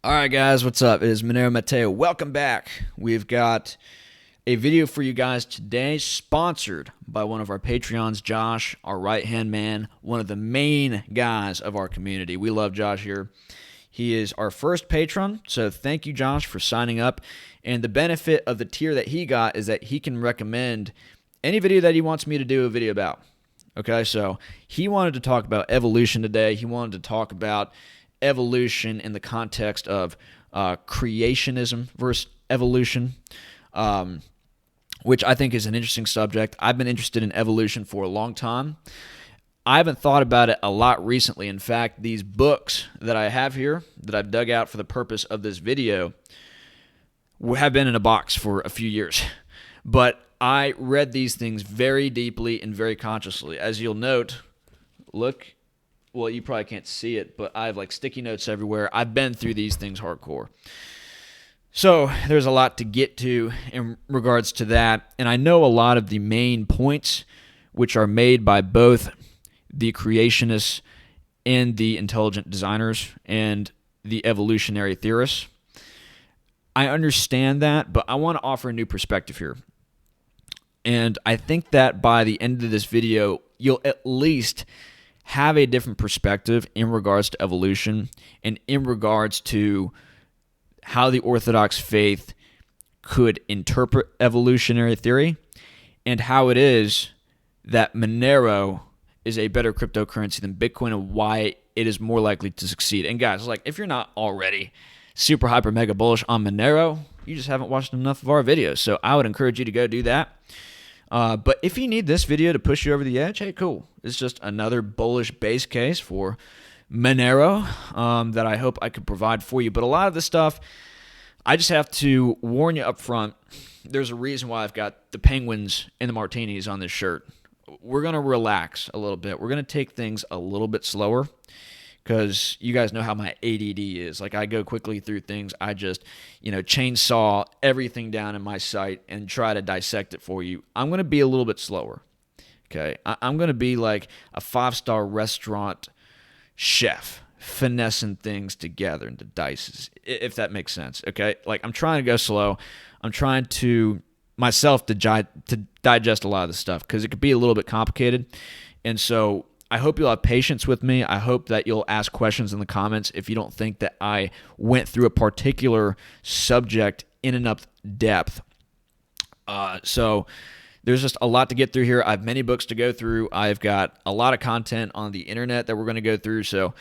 All right, guys, what's up? It is Monero Matteo. Welcome back. We've got a video for you guys today sponsored by one of our Patreons, Josh, our right-hand man, one of the main guys of our community. We love Josh here. He is our first patron, so thank you, Josh, for signing up. And the benefit of the tier that he got is that he can recommend any video that he wants me to do a video about. Okay, so he wanted to talk about evolution today. He wanted to talk about evolution in the context of creationism versus evolution, which I think is an interesting subject. I've been interested in evolution for a long time. I haven't thought about it a lot recently. In fact, these books that I have here that I've dug out for the purpose of this video have been in a box for a few years. But I read these things very deeply and very consciously. As you'll note, look. Well, you probably can't see it, but I have like sticky notes everywhere. I've been through these things hardcore. So there's a lot to get to in regards to that. And I know a lot of the main points which are made by both the creationists and the intelligent designers and the evolutionary theorists. I understand that, but I want to offer a new perspective here. And I think that by the end of this video, you'll at least have a different perspective in regards to evolution and in regards to how the Orthodox faith could interpret evolutionary theory and how it is that Monero is a better cryptocurrency than Bitcoin and why it is more likely to succeed. And guys, like if you're not already super hyper mega bullish on Monero, you just haven't watched enough of our videos. So I would encourage you to go do that. But if you need this video to push you over the edge, hey, cool. It's just another bullish base case for Monero that I hope I could provide for you. But a lot of this stuff, I just have to warn you up front. There's a reason why I've got the penguins and the martinis on this shirt. We're going to relax a little bit. We're going to take things a little bit slower because you guys know how my ADD is. Like I go quickly through things. I just, chainsaw everything down in my sight and try to dissect it for you. I'm going to be a little bit slower. Okay. I'm going to be like a 5-star restaurant chef finessing things together into dices, if that makes sense. Okay. Like I'm trying to go slow. I'm trying to myself to digest a lot of this stuff because it could be a little bit complicated. And so I hope you'll have patience with me. I hope that you'll ask questions in the comments if you don't think that I went through a particular subject in enough depth. So there's just a lot to get through here. I have many books to go through. I've got a lot of content on the internet that we're going to go through. So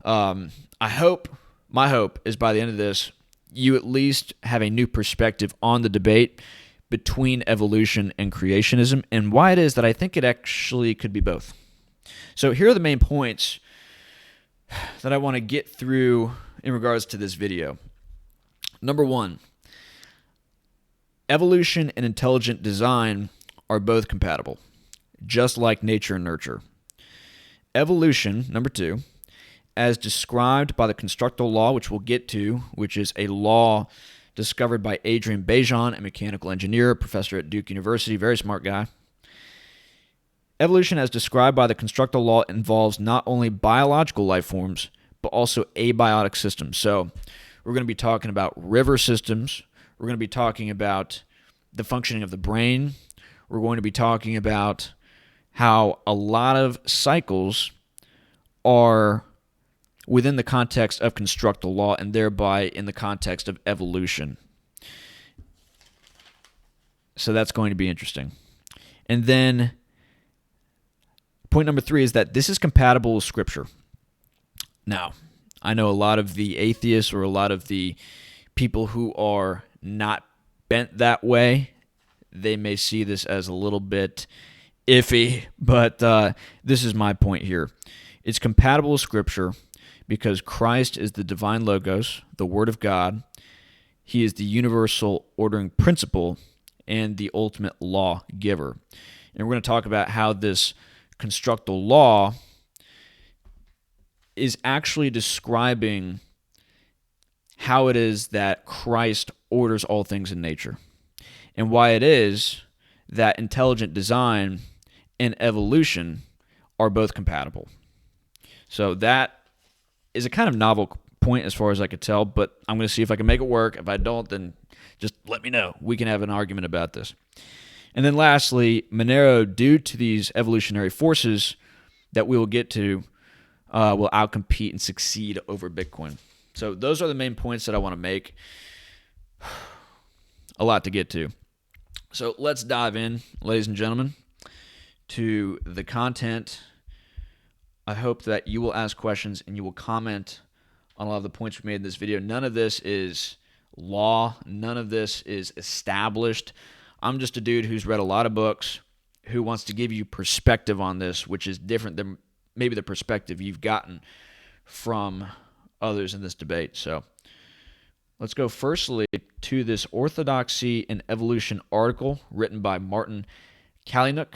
my hope is by the end of this, you at least have a new perspective on the debate between evolution and creationism and why it is that I think it actually could be both. So here are the main points that I want to get through in regards to this video. Number one, evolution and intelligent design are both compatible, just like nature and nurture. Evolution, number two, as described by the Constructal law, which we'll get to, which is a law discovered by Adrian Bejan, a mechanical engineer, professor at Duke University, very smart guy. Evolution as described by the Constructal law involves not only biological life forms, but also abiotic systems. So we're going to be talking about river systems. We're going to be talking about the functioning of the brain. We're going to be talking about how a lot of cycles are within the context of Constructal law and thereby in the context of evolution. So that's going to be interesting. And then point number three is that this is compatible with Scripture. Now, I know a lot of the atheists or a lot of the people who are not bent that way, they may see this as a little bit iffy, but this is my point here. It's compatible with Scripture because Christ is the divine logos, the Word of God. He is the universal ordering principle and the ultimate law giver. And we're going to talk about how this Constructal law is actually describing how it is that Christ orders all things in nature and why it is that intelligent design and evolution are both compatible. So that is a kind of novel point as far as I could tell, but I'm going to see if I can make it work. If I don't, then just let me know. We can have an argument about this. And then lastly, Monero, due to these evolutionary forces that we will get to, will outcompete and succeed over Bitcoin. So those are the main points that I want to make. A lot to get to. So let's dive in, ladies and gentlemen, to the content. I hope that you will ask questions and you will comment on a lot of the points we made in this video. None of this is law. None of this is established. I'm just a dude who's read a lot of books, who wants to give you perspective on this, which is different than maybe the perspective you've gotten from others in this debate. So let's go firstly to this Orthodoxy and Evolution article written by Martin Kalynuk,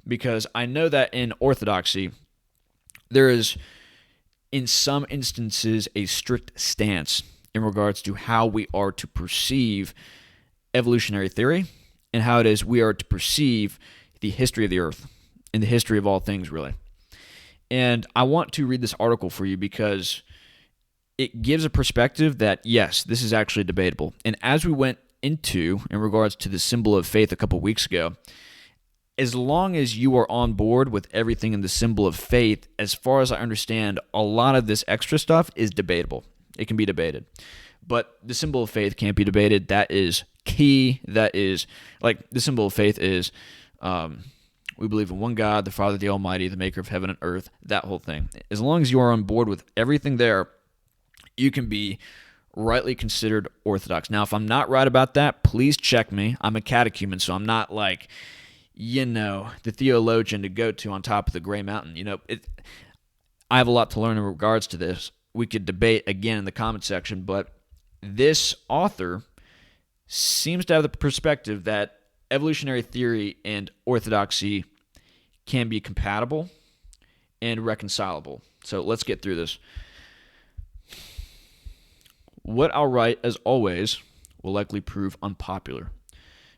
because I know that in Orthodoxy, there is, in some instances, a strict stance in regards to how we are to perceive evolutionary theory and how it is we are to perceive the history of the earth and the history of all things, really. And I want to read this article for you because it gives a perspective that, yes, this is actually debatable. And as we went into, in regards to the symbol of faith a couple weeks ago, as long as you are on board with everything in the symbol of faith, as far as I understand, a lot of this extra stuff is debatable. It can be debated. But the symbol of faith can't be debated. That is key. That is, like, the symbol of faith is, we believe in one God, the Father, the Almighty, the maker of heaven and earth, that whole thing. As long as you are on board with everything there, you can be rightly considered Orthodox. Now, if I'm not right about that, please check me. I'm a catechumen, so I'm not like, the theologian to go to on top of the gray mountain. I have a lot to learn in regards to this. We could debate again in the comment section, but this author seems to have the perspective that evolutionary theory and orthodoxy can be compatible and reconcilable. So let's get through this. What I'll write, as always, will likely prove unpopular.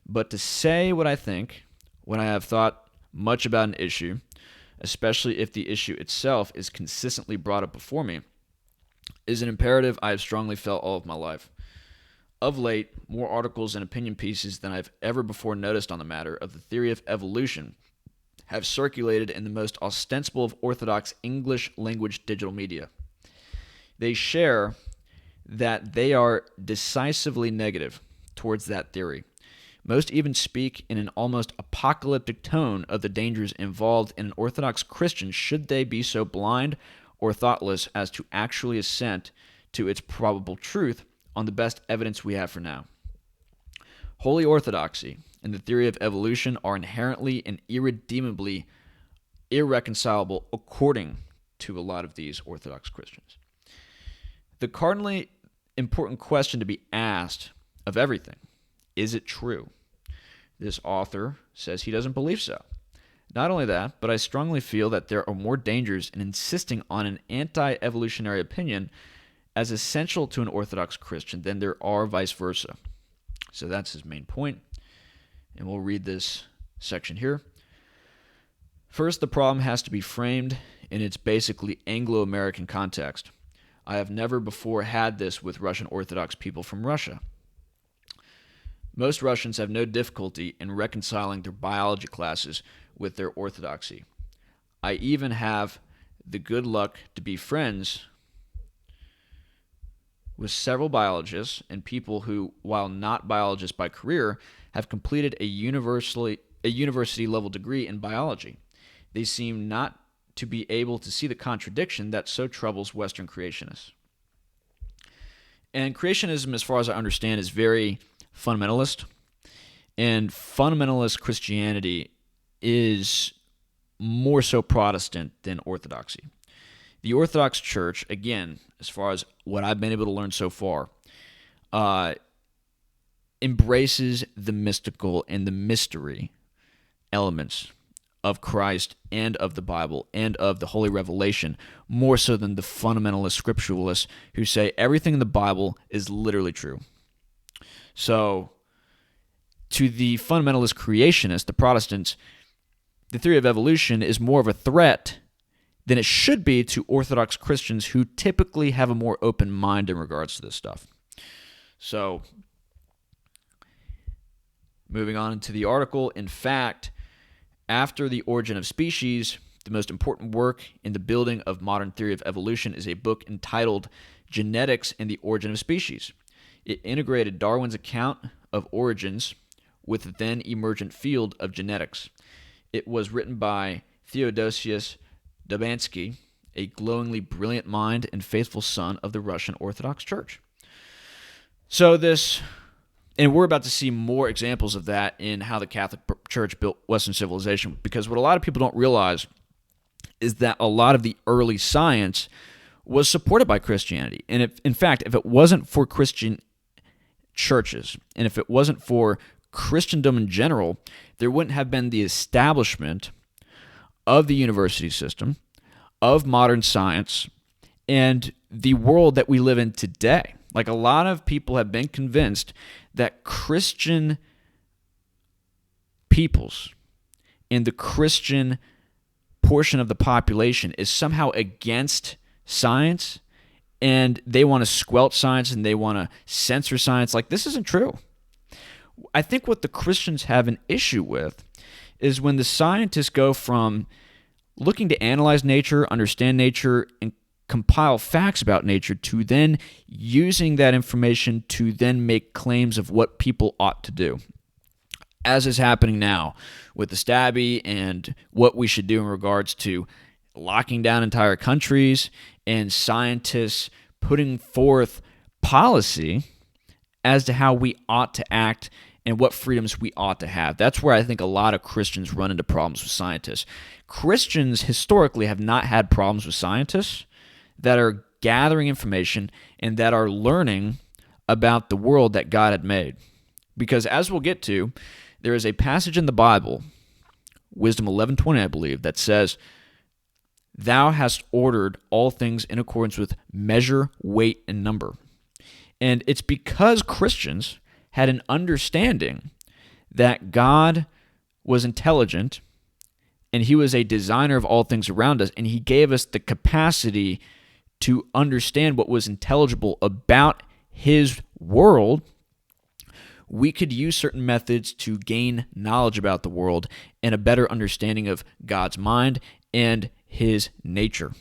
But to say what I think, when I have thought much about an issue, especially if the issue itself is consistently brought up before me, is an imperative I have strongly felt all of my life. Of late, more articles and opinion pieces than I've ever before noticed on the matter of the theory of evolution have circulated in the most ostensible of orthodox English language digital media. They share that they are decisively negative towards that theory. Most even speak in an almost apocalyptic tone of the dangers involved in an Orthodox Christian should they be so blind or thoughtless as to actually assent to its probable truth on the best evidence we have for now. Holy Orthodoxy and the theory of evolution are inherently and irredeemably irreconcilable according to a lot of these Orthodox Christians. The cardinally important question to be asked of everything, is it true? This author says he doesn't believe so. Not only that, but I strongly feel that there are more dangers in insisting on an anti-evolutionary opinion as essential to an Orthodox Christian than there are vice versa. So that's his main point. And we'll read this section here. First, the problem has to be framed in its basically Anglo-American context. I have never before had this with Russian Orthodox people from Russia. Most Russians have no difficulty in reconciling their biology classes with their orthodoxy. I even have the good luck to be friends with several biologists and people who, while not biologists by career, have completed a university-level degree in biology. They seem not to be able to see the contradiction that so troubles Western creationists. And creationism, as far as I understand, is very fundamentalist. And fundamentalist Christianity is more so Protestant than Orthodoxy. The Orthodox Church, again, as far as what I've been able to learn so far, embraces the mystical and the mystery elements of Christ and of the Bible and of the Holy Revelation, more so than the fundamentalist scripturalists who say everything in the Bible is literally true. So, to the fundamentalist creationists, the Protestants, the theory of evolution is more of a threat than it should be to Orthodox Christians who typically have a more open mind in regards to this stuff. So, moving on into the article, in fact, after The Origin of Species, the most important work in the building of modern theory of evolution is a book entitled Genetics and the Origin of Species. It integrated Darwin's account of origins with the then emergent field of genetics. It was written by Theodosius Dobansky, a glowingly brilliant mind and faithful son of the Russian Orthodox Church. And we're about to see more examples of that in how the Catholic Church built Western civilization, because what a lot of people don't realize is that a lot of the early science was supported by Christianity. And in fact, if it wasn't for Christian churches, and if it wasn't for Christendom in general, there wouldn't have been the establishment of the university system, of modern science, and the world that we live in today. Like, a lot of people have been convinced that Christian peoples and the Christian portion of the population is somehow against science, and they want to squelch science and they want to censor science. Like, this isn't true. I think what the Christians have an issue with is when the scientists go from looking to analyze nature, understand nature, and compile facts about nature to then using that information to then make claims of what people ought to do, as is happening now with the Stabby and what we should do in regards to locking down entire countries and scientists putting forth policy as to how we ought to act and what freedoms we ought to have. That's where I think a lot of Christians run into problems with scientists. Christians historically have not had problems with scientists that are gathering information and that are learning about the world that God had made. Because as we'll get to, there is a passage in the Bible, Wisdom 11:20, I believe, that says, "Thou hast ordered all things in accordance with measure, weight, and number." And it's because Christians had an understanding that God was intelligent and he was a designer of all things around us, and he gave us the capacity to understand what was intelligible about his world. We could use certain methods to gain knowledge about the world and a better understanding of God's mind and his nature.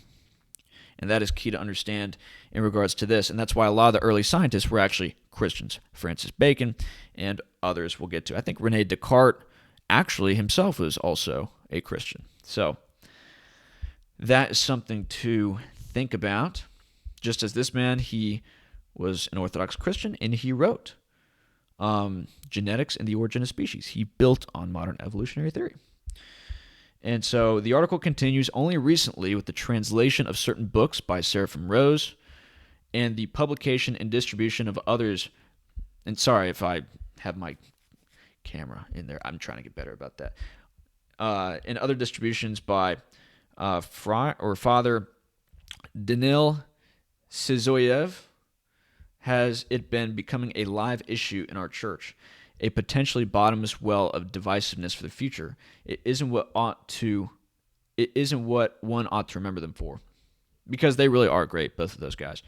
And that is key to understand in regards to this. And that's why a lot of the early scientists were actually Christians. Francis Bacon and others we'll get to. I think René Descartes actually himself was also a Christian. So that is something to think about. Just as this man, he was an Orthodox Christian, and he wrote Genetics and the Origin of Species. He built on modern evolutionary theory. And so the article continues, only recently with the translation of certain books by Seraphim Rose and the publication and distribution of others. And sorry if I have my camera in there. I'm trying to get better about that. And other distributions by Father Danil Syzoyev has it been becoming a live issue in our church, a potentially bottomless well of divisiveness for the future. It isn't what one ought to remember them for, because they really are great, both of those guys.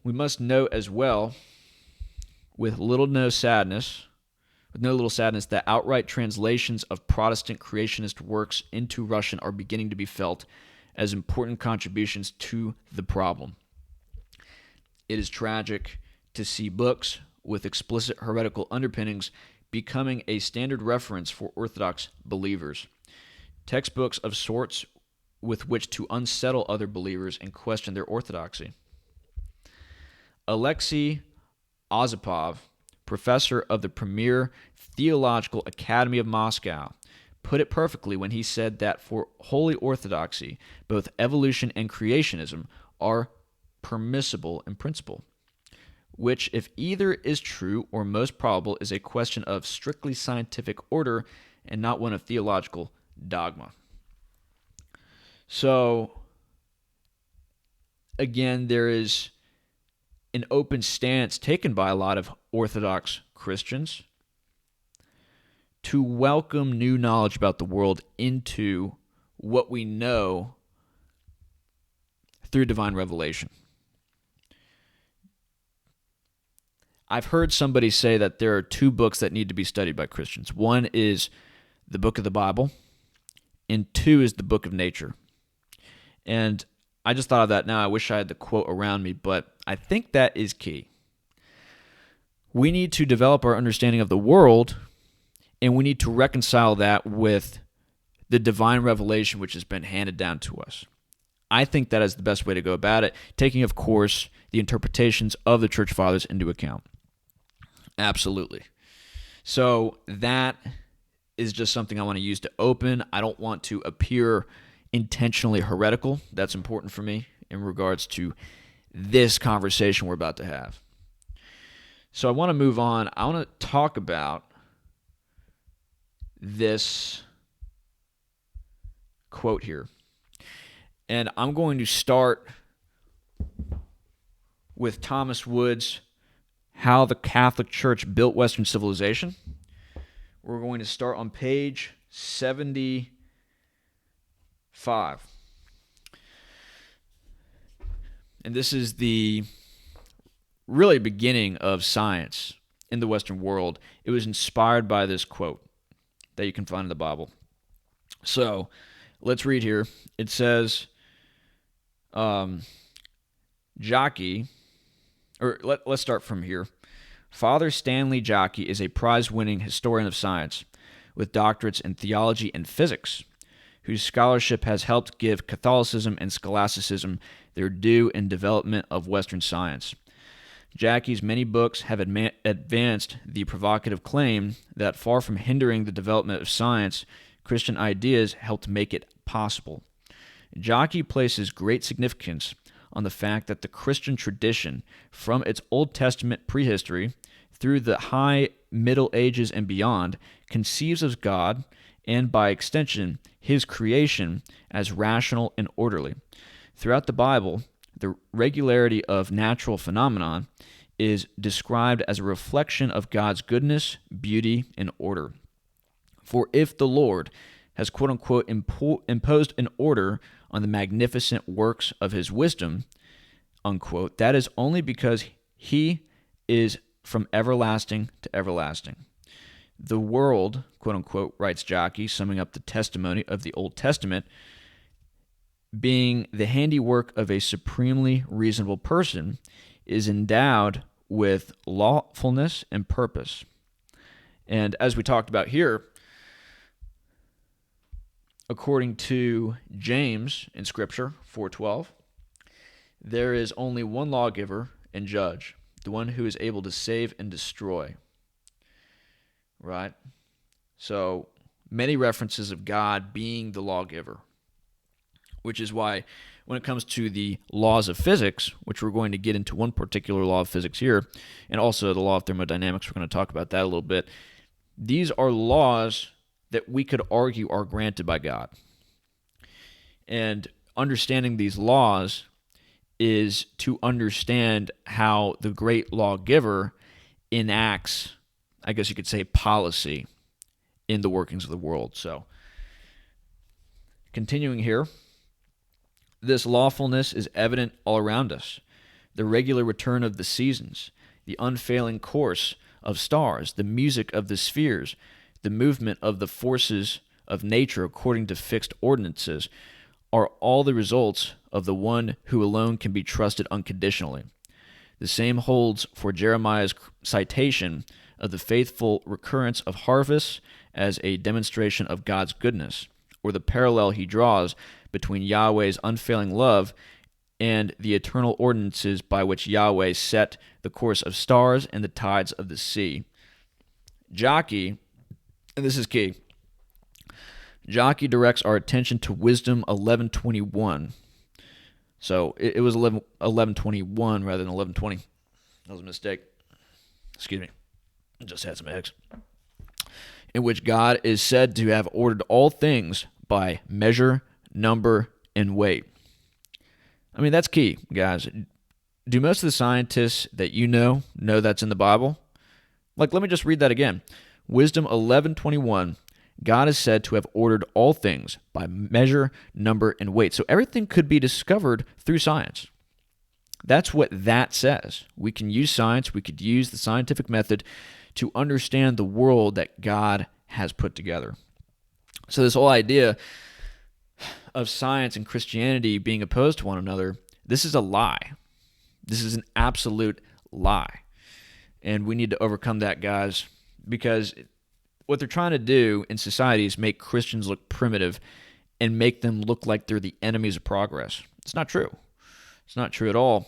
We must note as well, with no little sadness, that outright translations of Protestant creationist works into Russian are beginning to be felt as important contributions to the problem. It is tragic to see books with explicit heretical underpinnings becoming a standard reference for Orthodox believers. Textbooks of sorts with which to unsettle other believers and question their orthodoxy. Alexei Ozipov, professor of the premier Theological Academy of Moscow, put it perfectly when he said that for Holy Orthodoxy, both evolution and creationism are permissible in principle, which, if either is true or most probable, is a question of strictly scientific order and not one of theological dogma. So, again, there is an open stance taken by a lot of Orthodox Christians to welcome new knowledge about the world into what we know through divine revelation. I've heard somebody say that there are two books that need to be studied by Christians. One is the book of the Bible, and two is the book of nature. And I just thought of that now. I wish I had the quote around me, but I think that is key. We need to develop our understanding of the world, and we need to reconcile that with the divine revelation which has been handed down to us. I think that is the best way to go about it, taking, of course, the interpretations of the Church Fathers into account. Absolutely. So that is just something I want to use to open. I don't want to appear intentionally heretical. That's important for me in regards to this conversation we're about to have. So I want to move on. I want to talk about this quote here. And I'm going to start with Thomas Wood's How the Catholic Church Built Western Civilization. We're going to start on page 75. And this is the really beginning of science in the Western world. It was inspired by this quote that you can find in the Bible. So let's read here. It says, let's start from here. Father Stanley Jockey is a prize-winning historian of science with doctorates in theology and physics, whose scholarship has helped give Catholicism and scholasticism their due in development of Western science. Jackie's many books have advanced the provocative claim that far from hindering the development of science, Christian ideas helped make it possible. Jockey places great significance on the fact that the Christian tradition, from its Old Testament prehistory through the High Middle Ages and beyond, conceives of God and, by extension, His creation as rational and orderly. Throughout the Bible, the regularity of natural phenomenon is described as a reflection of God's goodness, beauty, and order. For if the Lord has quote-unquote imposed an order on the magnificent works of His wisdom, unquote, that is only because He is from everlasting to everlasting. The world, quote-unquote, writes Jockey, summing up the testimony of the Old Testament, being the handiwork of a supremely reasonable person, is endowed with lawfulness and purpose. And as we talked about here, according to James in Scripture 4:12, there is only one lawgiver and judge, the one who is able to save and destroy. Right? So many references of God being the lawgiver, which is why when it comes to the laws of physics, which we're going to get into one particular law of physics here, and also the law of thermodynamics, we're going to talk about that a little bit. These are laws that we could argue are granted by God. And understanding these laws is to understand how the great lawgiver enacts, I guess you could say, policy in the workings of the world. So, continuing here, this lawfulness is evident all around us. The regular return of the seasons, the unfailing course of stars, the music of the spheres, the movement of the forces of nature according to fixed ordinances, are all the results of the one who alone can be trusted unconditionally. The same holds for Jeremiah's citation of the faithful recurrence of harvests as a demonstration of God's goodness, or the parallel he draws between Yahweh's unfailing love and the eternal ordinances by which Yahweh set the course of stars and the tides of the sea. Jockey, and this is key, Jockey directs our attention to Wisdom 11:21. So it was 11:21 rather than 11:20. That was a mistake. Excuse me. I just had some eggs. In which God is said to have ordered all things by measure, number, and weight. I mean, that's key, guys. Do most of the scientists that you know that's in the Bible? Like, let me just read that again. Wisdom 11:21. God is said to have ordered all things by measure, number, and weight. So everything could be discovered through science. That's what that says. We can use science, we could use the scientific method to understand the world that God has put together. So this whole idea of science and Christianity being opposed to one another, this is a lie. This is an absolute lie. And we need to overcome that, guys, because what they're trying to do in society is make Christians look primitive and make them look like they're the enemies of progress. It's not true. It's not true at all.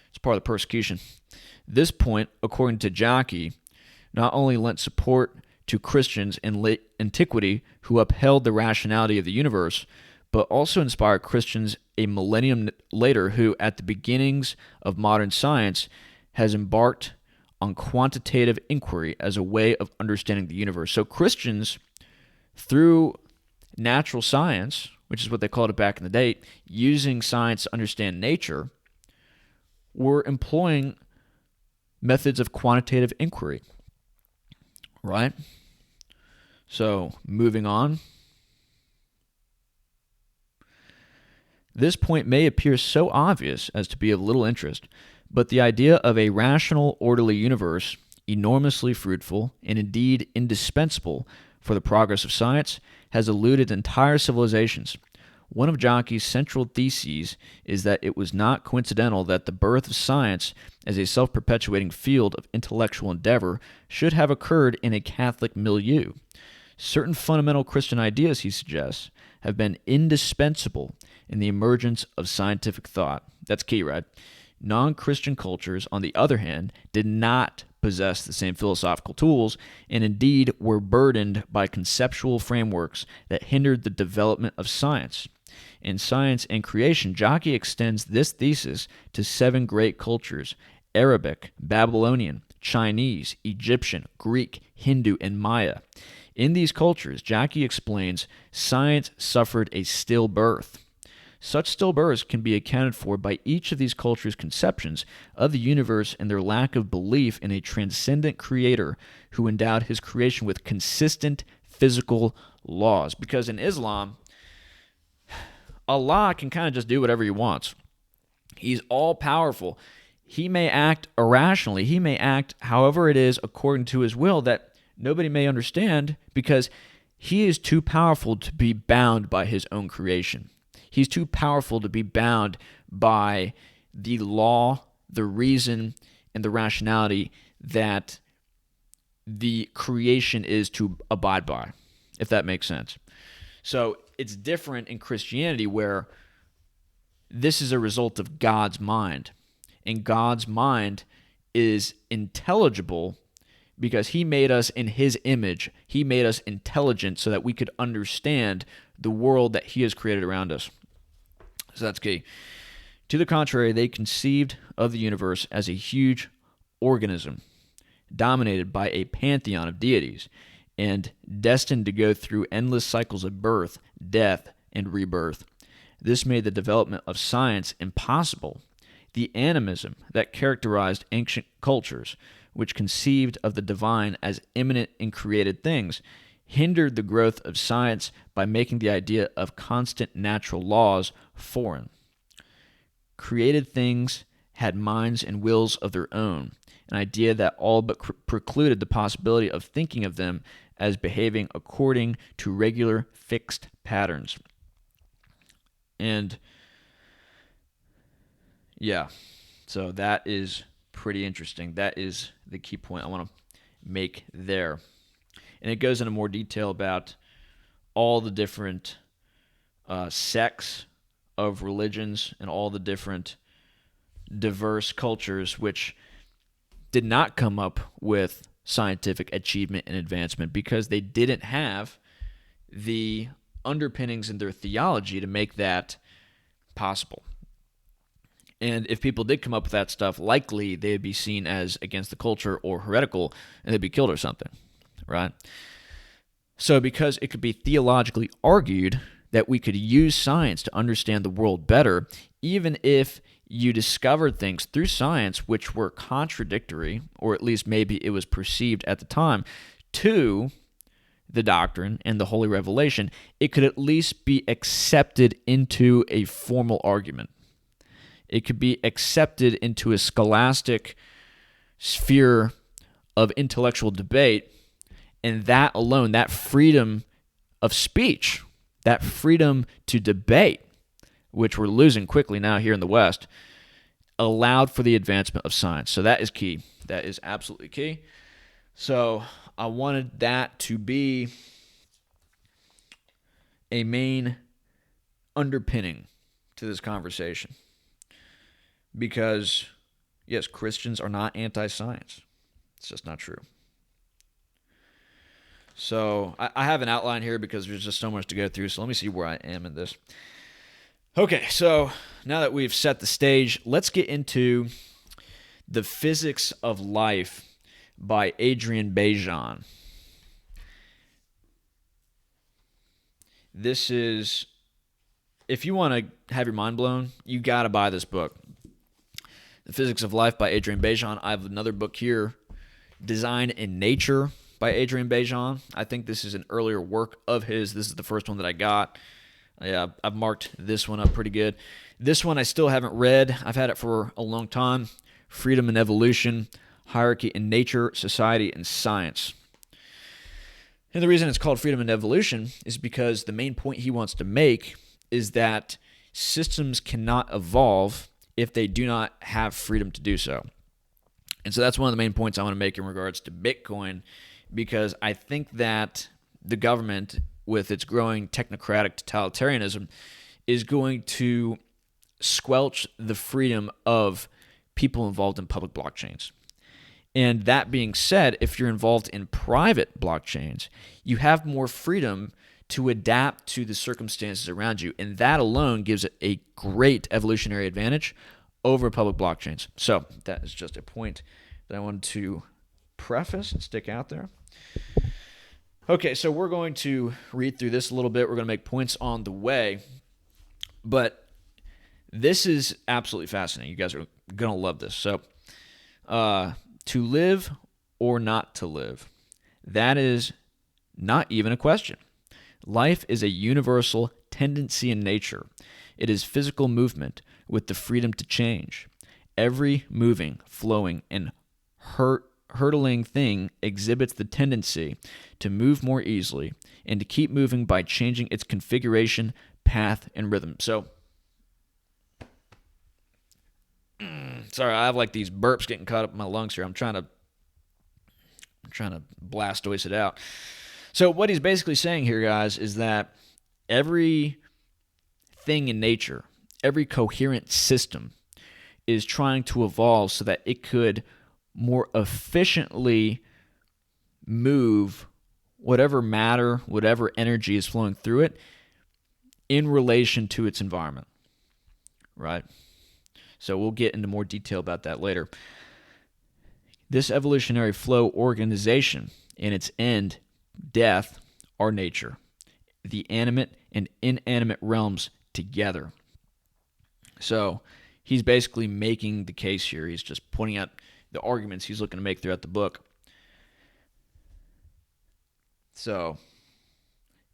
It's part of the persecution. This point, according to Jockey, not only lent support to Christians in late antiquity who upheld the rationality of the universe, but also inspired Christians a millennium later who, at the beginnings of modern science, has embarked on quantitative inquiry as a way of understanding the universe. So Christians, through natural science, which is what they called it back in the day, using science to understand nature, were employing methods of quantitative inquiry, right? So, moving on. This point may appear so obvious as to be of little interest, but the idea of a rational, orderly universe, enormously fruitful and indeed indispensable for the progress of science, has eluded entire civilizations. One of Jockey's central theses is that it was not coincidental that the birth of science as a self-perpetuating field of intellectual endeavor should have occurred in a Catholic milieu. Certain fundamental Christian ideas, he suggests, have been indispensable in the emergence of scientific thought. That's key, right? Non-Christian cultures, on the other hand, did not possess the same philosophical tools and indeed were burdened by conceptual frameworks that hindered the development of science. In Science and Creation, Jockey extends this thesis to 7 great cultures: Arabic, Babylonian, Chinese, Egyptian, Greek, Hindu, and Maya. In these cultures, Jockey explains, science suffered a stillbirth. Such stillbirths can be accounted for by each of these cultures' conceptions of the universe and their lack of belief in a transcendent creator who endowed his creation with consistent physical laws. Because in Islam, Allah can kind of just do whatever he wants. He's all-powerful. He may act irrationally. He may act however it is according to his will that nobody may understand because he is too powerful to be bound by his own creation. He's too powerful to be bound by the law, the reason, and the rationality that the creation is to abide by, if that makes sense. So it's different in Christianity where this is a result of God's mind. And God's mind is intelligible because he made us in his image. He made us intelligent so that we could understand the world that he has created around us. So that's key. To the contrary, they conceived of the universe as a huge organism dominated by a pantheon of deities and destined to go through endless cycles of birth, death, and rebirth. This made the development of science impossible. The animism that characterized ancient cultures, which conceived of the divine as immanent in created things, hindered the growth of science by making the idea of constant natural laws foreign. Created things had minds and wills of their own, an idea that all but precluded the possibility of thinking of them as behaving according to regular fixed patterns. And yeah, so that is pretty interesting. That is the key point I want to make there. And it goes into more detail about all the different sects of religions and all the different diverse cultures which did not come up with scientific achievement and advancement because they didn't have the underpinnings in their theology to make that possible. And if people did come up with that stuff, likely they'd be seen as against the culture or heretical, and they'd be killed or something, right? So because it could be theologically argued that we could use science to understand the world better, even if you discovered things through science which were contradictory, or at least maybe it was perceived at the time, to the doctrine and the holy revelation, it could at least be accepted into a formal argument. It could be accepted into a scholastic sphere of intellectual debate, and that alone, that freedom of speech, that freedom to debate, which we're losing quickly now here in the West, allowed for the advancement of science. So that is key. That is absolutely key. So I wanted that to be a main underpinning to this conversation. Because, yes, Christians are not anti-science. It's just not true. So I have an outline here because there's just so much to go through. So let me see where I am in this. Okay, so now that we've set the stage, let's get into The Physics of Life by Adrian Bejan. This is, if you want to have your mind blown, you got to buy this book. The Physics of Life by Adrian Bejan. I have another book here, Design in Nature by Adrian Bejan. I think this is an earlier work of his. This is the first one that I got. Yeah, I've marked this one up pretty good. This one I still haven't read. I've had it for a long time. Freedom and Evolution, Hierarchy in Nature, Society, and Science. And the reason it's called Freedom and Evolution is because the main point he wants to make is that systems cannot evolve if they do not have freedom to do so. And so that's one of the main points I want to make in regards to Bitcoin, because I think that the government, with its growing technocratic totalitarianism, is going to squelch the freedom of people involved in public blockchains. And that being said, if you're involved in private blockchains, you have more freedom to adapt to the circumstances around you. And that alone gives it a great evolutionary advantage over public blockchains. So that is just a point that I wanted to preface and stick out there. Okay, so we're going to read through this a little bit. We're going to make points on the way. But this is absolutely fascinating. You guys are going to love this. So, to live or not to live, that is not even a question. Life is a universal tendency in nature. It is physical movement with the freedom to change. Every moving, flowing, and hurtling thing exhibits the tendency to move more easily and to keep moving by changing its configuration, path, and rhythm. So, sorry, I have like these burps getting caught up in my lungs here. I'm trying to blastoise it out. So what he's basically saying here, guys, is that every thing in nature, every coherent system is trying to evolve so that it could more efficiently move whatever matter, whatever energy is flowing through it in relation to its environment, right? So we'll get into more detail about that later. This evolutionary flow organization and its end, death, are nature, the animate and inanimate realms together. So he's basically making the case here. He's just pointing out the arguments he's looking to make throughout the book. So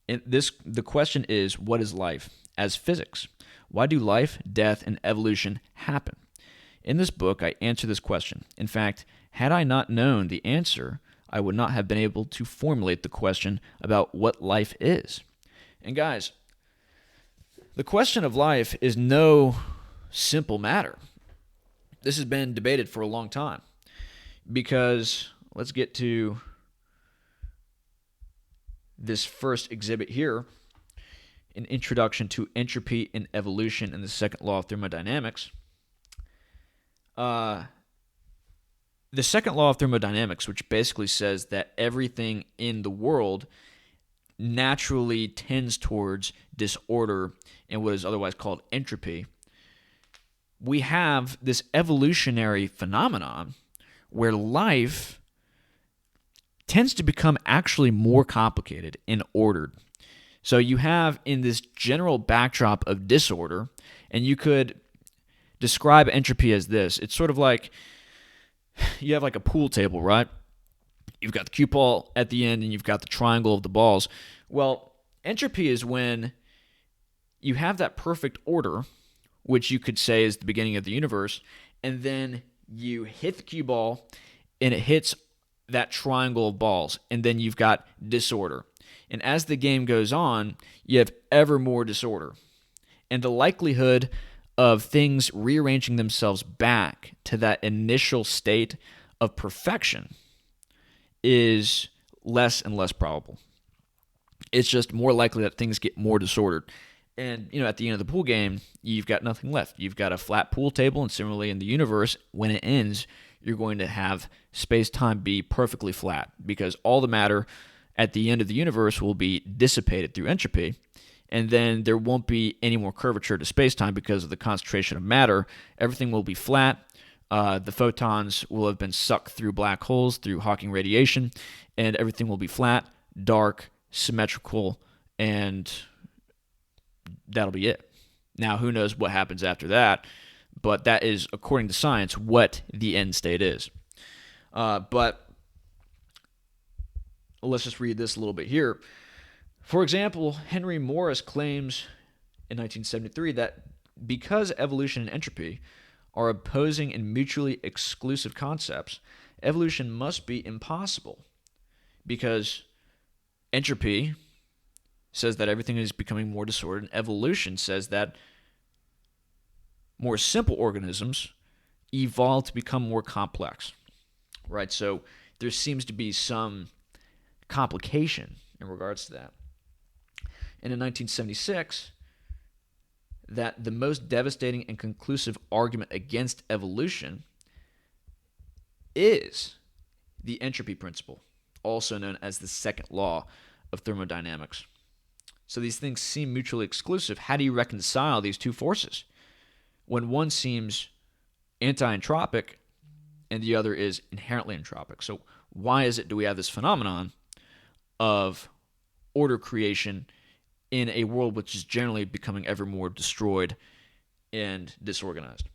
the question is, what is life as physics? Why do life, death, and evolution happen? In this book, I answer this question. In fact, had I not known the answer, I would not have been able to formulate the question about what life is. And guys, the question of life is no simple matter. This has been debated for a long time because let's get to this first exhibit here, an introduction to entropy and evolution and the second law of thermodynamics. The second law of thermodynamics, which basically says that everything in the world naturally tends towards disorder and what is otherwise called entropy. We have this evolutionary phenomenon where life tends to become actually more complicated and ordered. So you have in this general backdrop of disorder, and you could describe entropy as this. It's sort of like you have like a pool table, right? You've got the cue ball at the end, and you've got the triangle of the balls. Well, entropy is when you have that perfect order, which you could say is the beginning of the universe, and then you hit the cue ball, and it hits that triangle of balls, and then you've got disorder. And as the game goes on, you have ever more disorder. And the likelihood of things rearranging themselves back to that initial state of perfection is less and less probable. It's just more likely that things get more disordered. And, at the end of the pool game, you've got nothing left. You've got a flat pool table, and similarly in the universe, when it ends, you're going to have space-time be perfectly flat because all the matter at the end of the universe will be dissipated through entropy, and then there won't be any more curvature to space-time because of the concentration of matter. Everything will be flat. The photons will have been sucked through black holes, through Hawking radiation, and everything will be flat, dark, symmetrical, and that'll be it. Now, who knows what happens after that, but that is, according to science, what the end state is. But let's just read this a little bit here. For example, Henry Morris claims in 1973 that because evolution and entropy are opposing and mutually exclusive concepts, evolution must be impossible because entropy says that everything is becoming more disordered, and evolution says that more simple organisms evolve to become more complex, right? So there seems to be some complication in regards to that. And in 1976, that the most devastating and conclusive argument against evolution is the entropy principle, also known as the second law of thermodynamics. So these things seem mutually exclusive. How do you reconcile these two forces when one seems anti-entropic and the other is inherently entropic? So why is it do we have this phenomenon of order creation in a world which is generally becoming ever more destroyed and disorganized?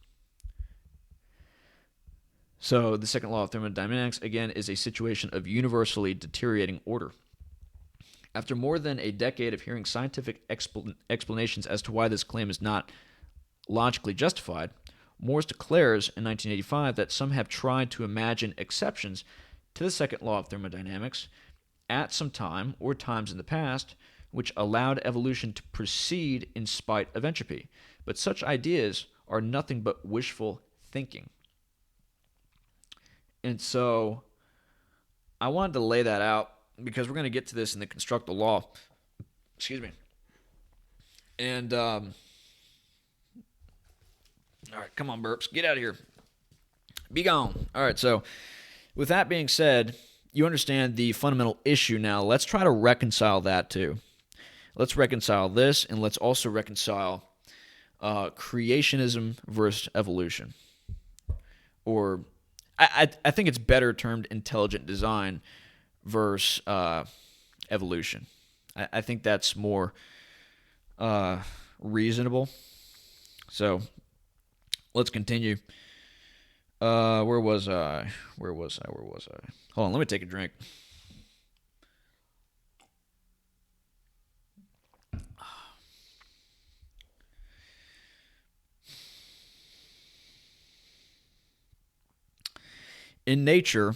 So the second law of thermodynamics, again, is a situation of universally deteriorating order. After more than a decade of hearing scientific explanations as to why this claim is not logically justified, Morse declares in 1985 that some have tried to imagine exceptions to the second law of thermodynamics at some time or times in the past which allowed evolution to proceed in spite of entropy. But such ideas are nothing but wishful thinking. And so I wanted to lay that out because we're going to get to this in the Constructal law. Excuse me. And, all right, come on, burps. Get out of here. Be gone. All right, so with that being said, you understand the fundamental issue now. Let's try to reconcile that too. Let's reconcile this, and let's also reconcile creationism versus evolution. Or I think it's better termed intelligent design versus evolution. I think that's more reasonable. So let's continue. Where was I? Hold on, let me take a drink. In nature,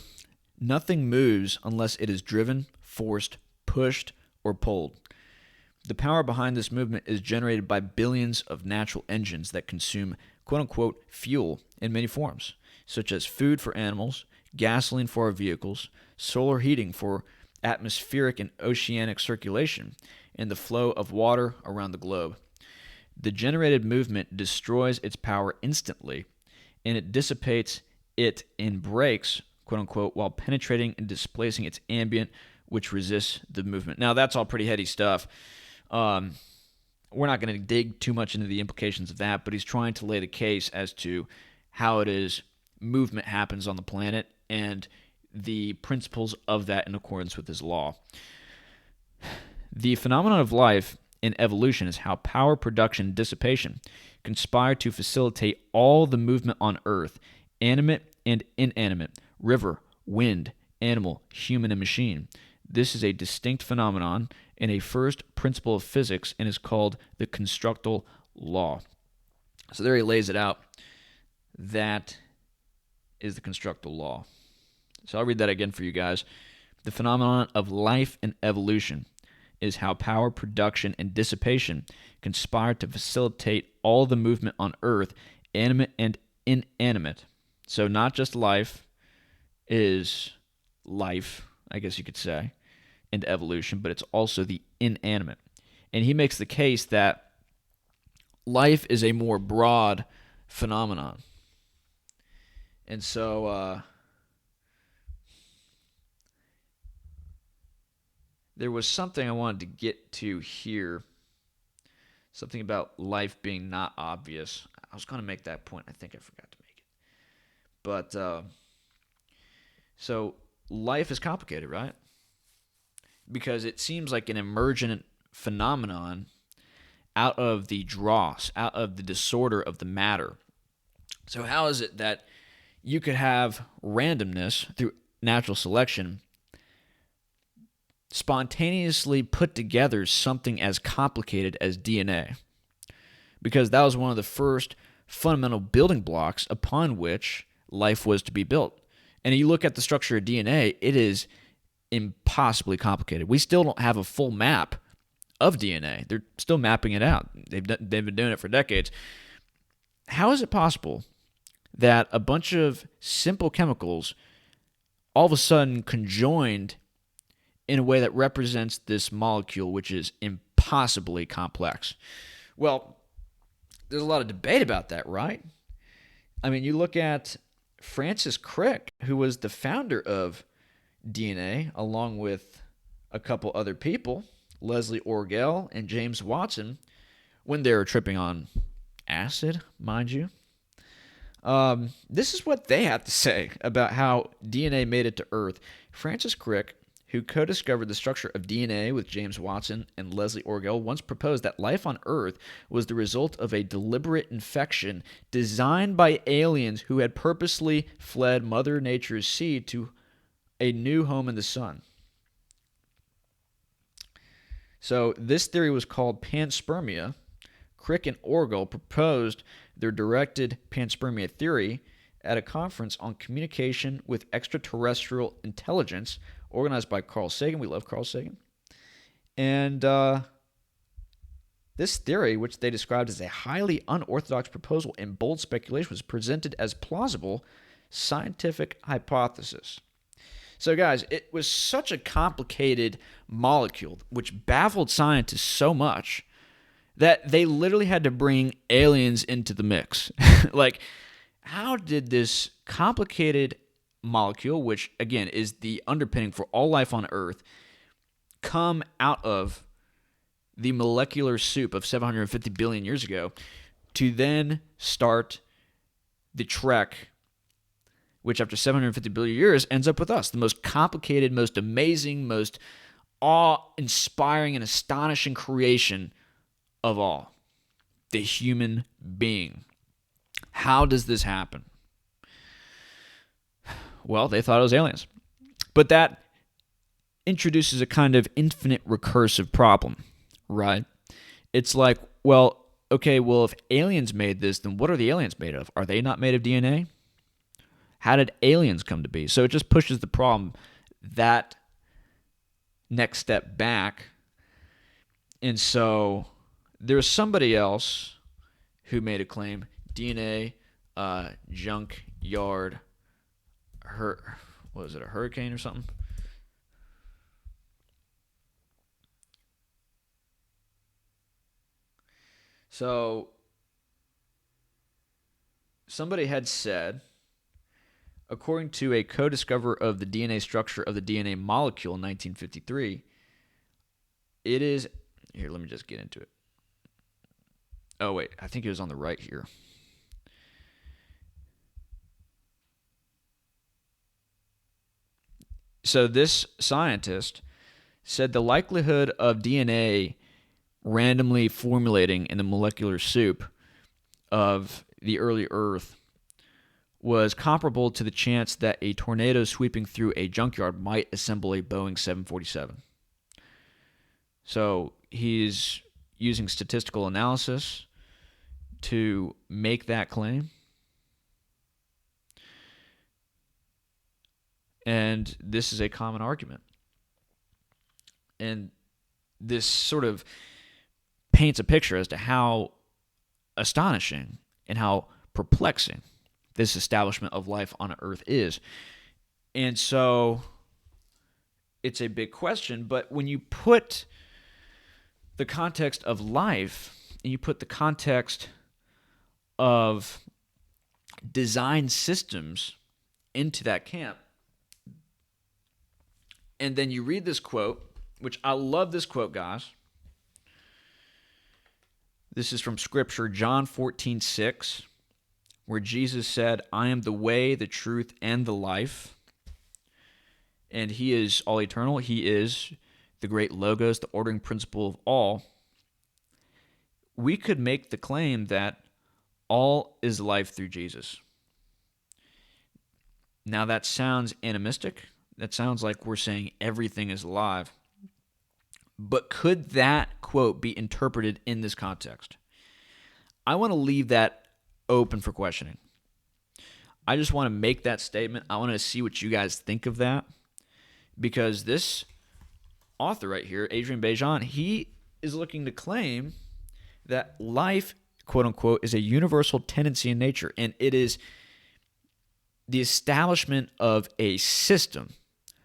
nothing moves unless it is driven, forced, pushed, or pulled. The power behind this movement is generated by billions of natural engines that consume quote-unquote fuel in many forms, such as food for animals, gasoline for our vehicles, solar heating for atmospheric and oceanic circulation, and the flow of water around the globe. The generated movement destroys its power instantly, and it dissipates it in breaks, quote-unquote, while penetrating and displacing its ambient, which resists the movement. Now, that's all pretty heady stuff. We're not going to dig too much into the implications of that, but he's trying to lay the case as to how it is movement happens on the planet and the principles of that in accordance with his law. The phenomenon of life in evolution is how power production and dissipation conspire to facilitate all the movement on Earth, animate and inanimate, river, wind, animal, human, and machine. This is a distinct phenomenon and a first principle of physics and is called the Constructal law. So there he lays it out. That is the Constructal law. So I'll read that again for you guys. The phenomenon of life and evolution is how power, production, and dissipation conspire to facilitate all the movement on Earth, animate and inanimate. So not just life is life, I guess you could say, and evolution, but it's also the inanimate. And he makes the case that life is a more broad phenomenon. And so there was something I wanted to get to here. Something about life being not obvious. I was going to make that point. I think I forgot to make it. But, so life is complicated, right? Because it seems like an emergent phenomenon out of the dross, out of the disorder of the matter. So how is it that you could have randomness through natural selection spontaneously put together something as complicated as DNA? Because that was one of the first fundamental building blocks upon which life was to be built. And you look at the structure of DNA, it is impossibly complicated. We still don't have a full map of DNA. They're still mapping it out. They've been doing it for decades. How is it possible that a bunch of simple chemicals all of a sudden conjoined in a way that represents this molecule, which is impossibly complex? Well, there's a lot of debate about that, right? I mean, you look at Francis Crick, who was the founder of DNA, along with a couple other people, Leslie Orgel and James Watson, when they were tripping on acid, mind you. This is what they have to say about how DNA made it to Earth. Francis Crick, who co-discovered the structure of DNA with James Watson and Leslie Orgel, once proposed that life on Earth was the result of a deliberate infection designed by aliens who had purposely fled Mother Nature's seed to a new home in the sun. So this theory was called panspermia. Crick and Orgel proposed their directed panspermia theory at a conference on communication with extraterrestrial intelligence organized by Carl Sagan. We love Carl Sagan. And this theory, which they described as a highly unorthodox proposal and bold speculation, was presented as plausible scientific hypothesis. So guys, it was such a complicated molecule, which baffled scientists so much that they literally had to bring aliens into the mix. Like, how did this complicated molecule, which again is the underpinning for all life on Earth, come out of the molecular soup of 750 billion years ago to then start the trek, which after 750 billion years ends up with us, the most complicated, most amazing, most awe-inspiring and astonishing creation of all, the human being. How does this happen? Well, they thought it was aliens. But that introduces a kind of infinite recursive problem, right? It's like, well, okay, well, if aliens made this, then what are the aliens made of? Are they not made of DNA? How did aliens come to be? So it just pushes the problem that next step back. And so there's somebody else who made a claim, DNA, junkyard, what was it, a hurricane or something? So somebody had said, according to a co-discoverer of the DNA structure of the DNA molecule in 1953, it is... Here, let me just get into it. Oh, wait. I think it was on the right here. So this scientist said the likelihood of DNA randomly formulating in the molecular soup of the early Earth was comparable to the chance that a tornado sweeping through a junkyard might assemble a Boeing 747. So he's using statistical analysis to make that claim. And this is a common argument. And this sort of paints a picture as to how astonishing and how perplexing this establishment of life on Earth is. And so it's a big question, but when you put the context of life and you put the context of design systems into that camp, and then you read this quote, which I love this quote, guys. This is from Scripture, John 14:6, where Jesus said, I am the way, the truth, and the life. And he is all eternal. He is the great logos, the ordering principle of all. We could make the claim that all is life through Jesus. Now that sounds animistic. That sounds like we're saying everything is alive. But could that quote be interpreted in this context? I want to leave that open for questioning. I just want to make that statement. I want to see what you guys think of that. Because this author right here, Adrian Bejan, he is looking to claim that life, quote unquote, is a universal tendency in nature. And it is the establishment of a system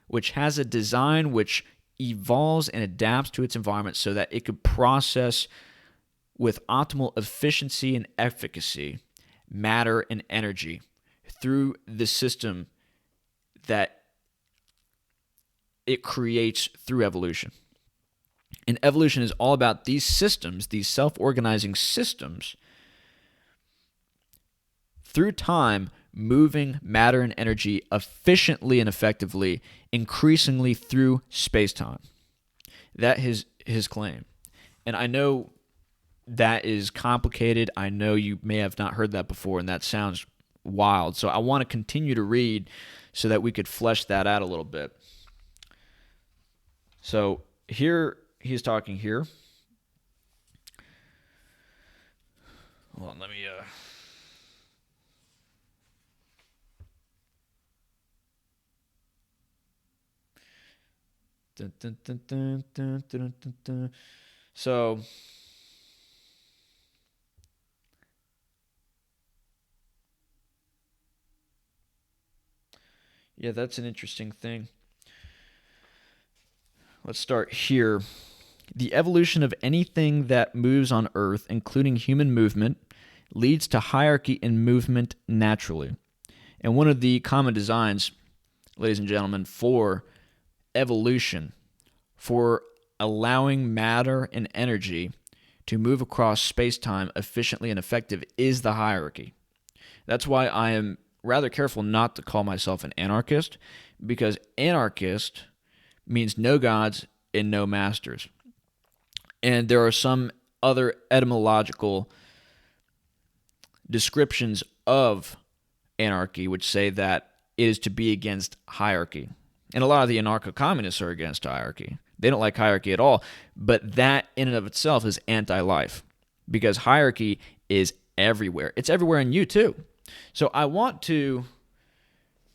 which has a design which evolves and adapts to its environment so that it could process with optimal efficiency and efficacy matter and energy through the system that it creates through evolution. And evolution is all about these systems, these self-organizing systems, through time, moving matter and energy efficiently and effectively, increasingly through space-time. That is his claim. And I know that is complicated. I know you may have not heard that before, and that sounds wild. So I want to continue to read so that we could flesh that out a little bit. So here he's talking here. Hold on, let me So yeah, that's an interesting thing. Let's start here. The evolution of anything that moves on Earth, including human movement, leads to hierarchy in movement naturally. And one of the common designs, ladies and gentlemen, for evolution, for allowing matter and energy to move across space-time efficiently and effective, is the hierarchy. That's why I am rather careful not to call myself an anarchist, because anarchist means no gods and no masters. And there are some other etymological descriptions of anarchy which say that it is to be against hierarchy. And a lot of the anarcho-communists are against hierarchy. They don't like hierarchy at all, but that in and of itself is anti-life, because hierarchy is everywhere. It's everywhere in you too. So I want to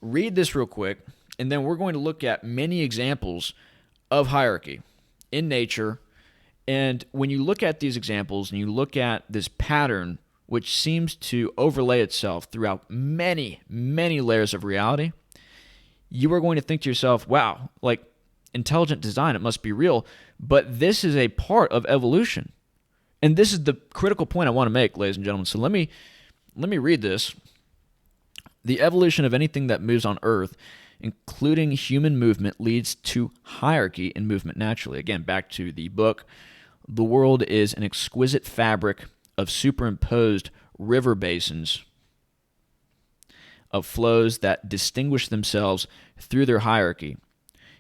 read this real quick, and then we're going to look at many examples of hierarchy in nature. And when you look at these examples and you look at this pattern, which seems to overlay itself throughout many, many layers of reality, you are going to think to yourself, wow, like intelligent design, it must be real. But this is a part of evolution. And this is the critical point I want to make, ladies and gentlemen. So let me read this. The evolution of anything that moves on Earth, including human movement, leads to hierarchy in movement naturally. Again, back to the book. The world is an exquisite fabric of superimposed river basins of flows that distinguish themselves through their hierarchy.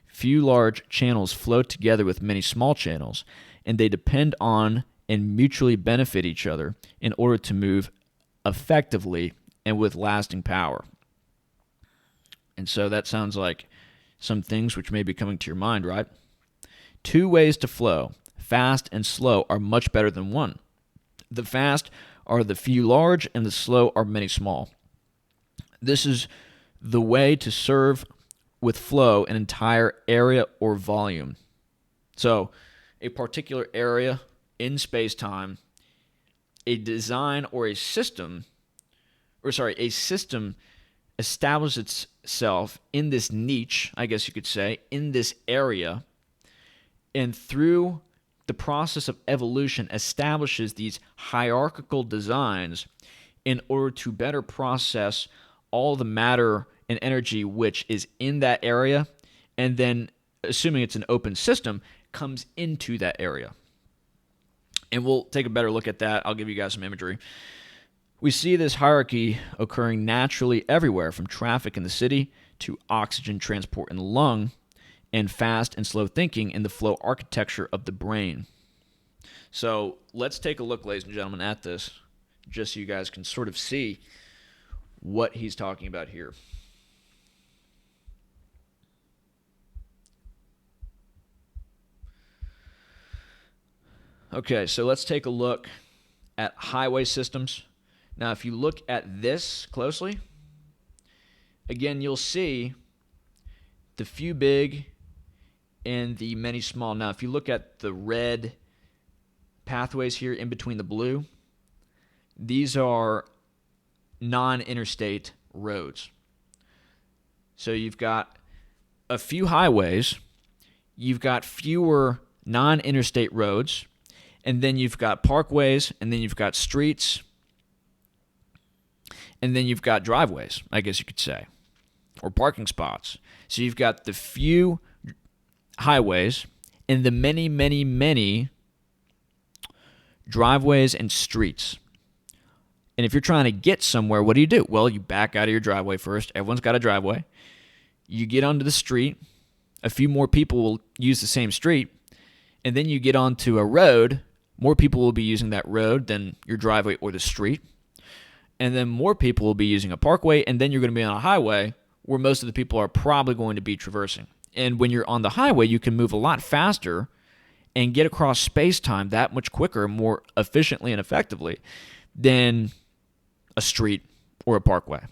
Few large channels flow together with many small channels, and they depend on and mutually benefit each other in order to move effectively and with lasting power. And so that sounds like some things which may be coming to your mind, right? 2 ways to flow, fast and slow, are much better than one. The fast are the few large, and the slow are many small. This is the way to serve with flow an entire area or volume. So, a particular area in space-time, a design or a system establishes itself in this niche, I guess you could say, in this area, and through the process of evolution establishes these hierarchical designs in order to better process all the matter and energy which is in that area, and then, assuming it's an open system, comes into that area. And we'll take a better look at that. I'll give you guys some imagery. We see this hierarchy occurring naturally everywhere, from traffic in the city to oxygen transport in the lung, and fast and slow thinking in the flow architecture of the brain. So let's take a look, ladies and gentlemen, at this, just so you guys can sort of see what he's talking about here. Okay, so let's take a look at highway systems. Now, if you look at this closely, again, you'll see the few big and the many small. Now, if you look at the red pathways here in between the blue, these are non-interstate roads. So you've got a few highways, you've got fewer non-interstate roads, and then you've got parkways, and then you've got streets, and then you've got driveways, I guess you could say, or parking spots. So you've got the few highways and the many, many, many driveways and streets. And if you're trying to get somewhere, what do? Well, you back out of your driveway first. Everyone's got a driveway. You get onto the street. A few more people will use the same street. And then you get onto a road. More people will be using that road than your driveway or the street. And then more people will be using a parkway. And then you're going to be on a highway where most of the people are probably going to be traversing. And when you're on the highway, you can move a lot faster and get across space-time that much quicker, more efficiently and effectively than a street or a parkway.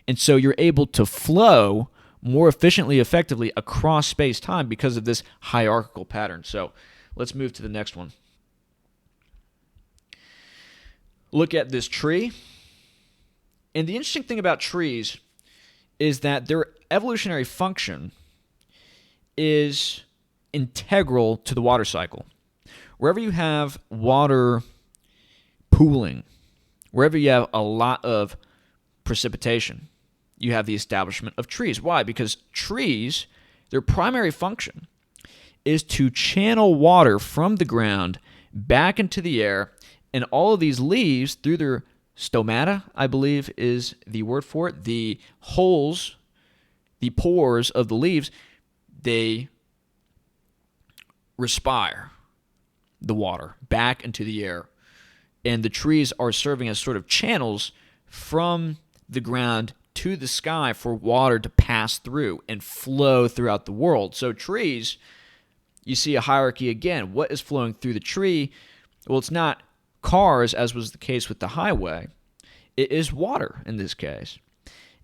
And so you're able to flow more efficiently, effectively across space-time because of this hierarchical pattern. So let's move to the next one. Look at this tree. And the interesting thing about trees is that their evolutionary function is integral to the water cycle. Wherever you have water pooling, wherever you have a lot of precipitation, you have the establishment of trees. Why? Because trees, their primary function is to channel water from the ground back into the air, and all of these leaves, through their stomata, I believe is the word for it, the holes, the pores of the leaves, they respire the water back into the air. And the trees are serving as sort of channels from the ground to the sky for water to pass through and flow throughout the world. So trees, you see a hierarchy again. What is flowing through the tree? Well, it's not cars, as was the case with the highway. It is water in this case.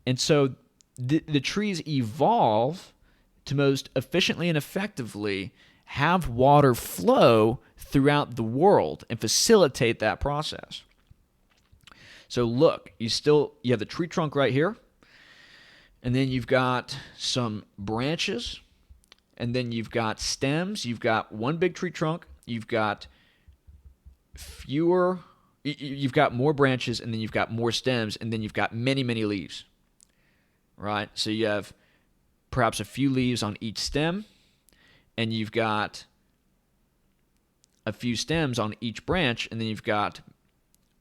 And so the trees evolve to most efficiently and effectively have water flow throughout the world and facilitate that process. So look, you have the tree trunk right here, and then you've got some branches, and then you've got stems. You've got one big tree trunk, you've got more branches, and then you've got more stems, and then you've got many, many leaves, right? So you have perhaps a few leaves on each stem, and you've got a few stems on each branch, and then you've got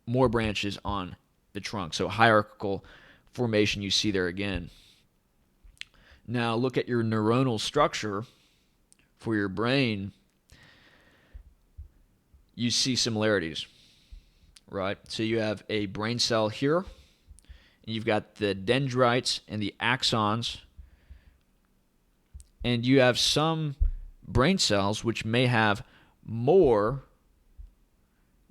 more branches on the trunk. So hierarchical formation you see there again. Now look at your neuronal structure for your brain. You see similarities, right? So you have a brain cell here. and you've got the dendrites and the axons, and you have some brain cells which may have more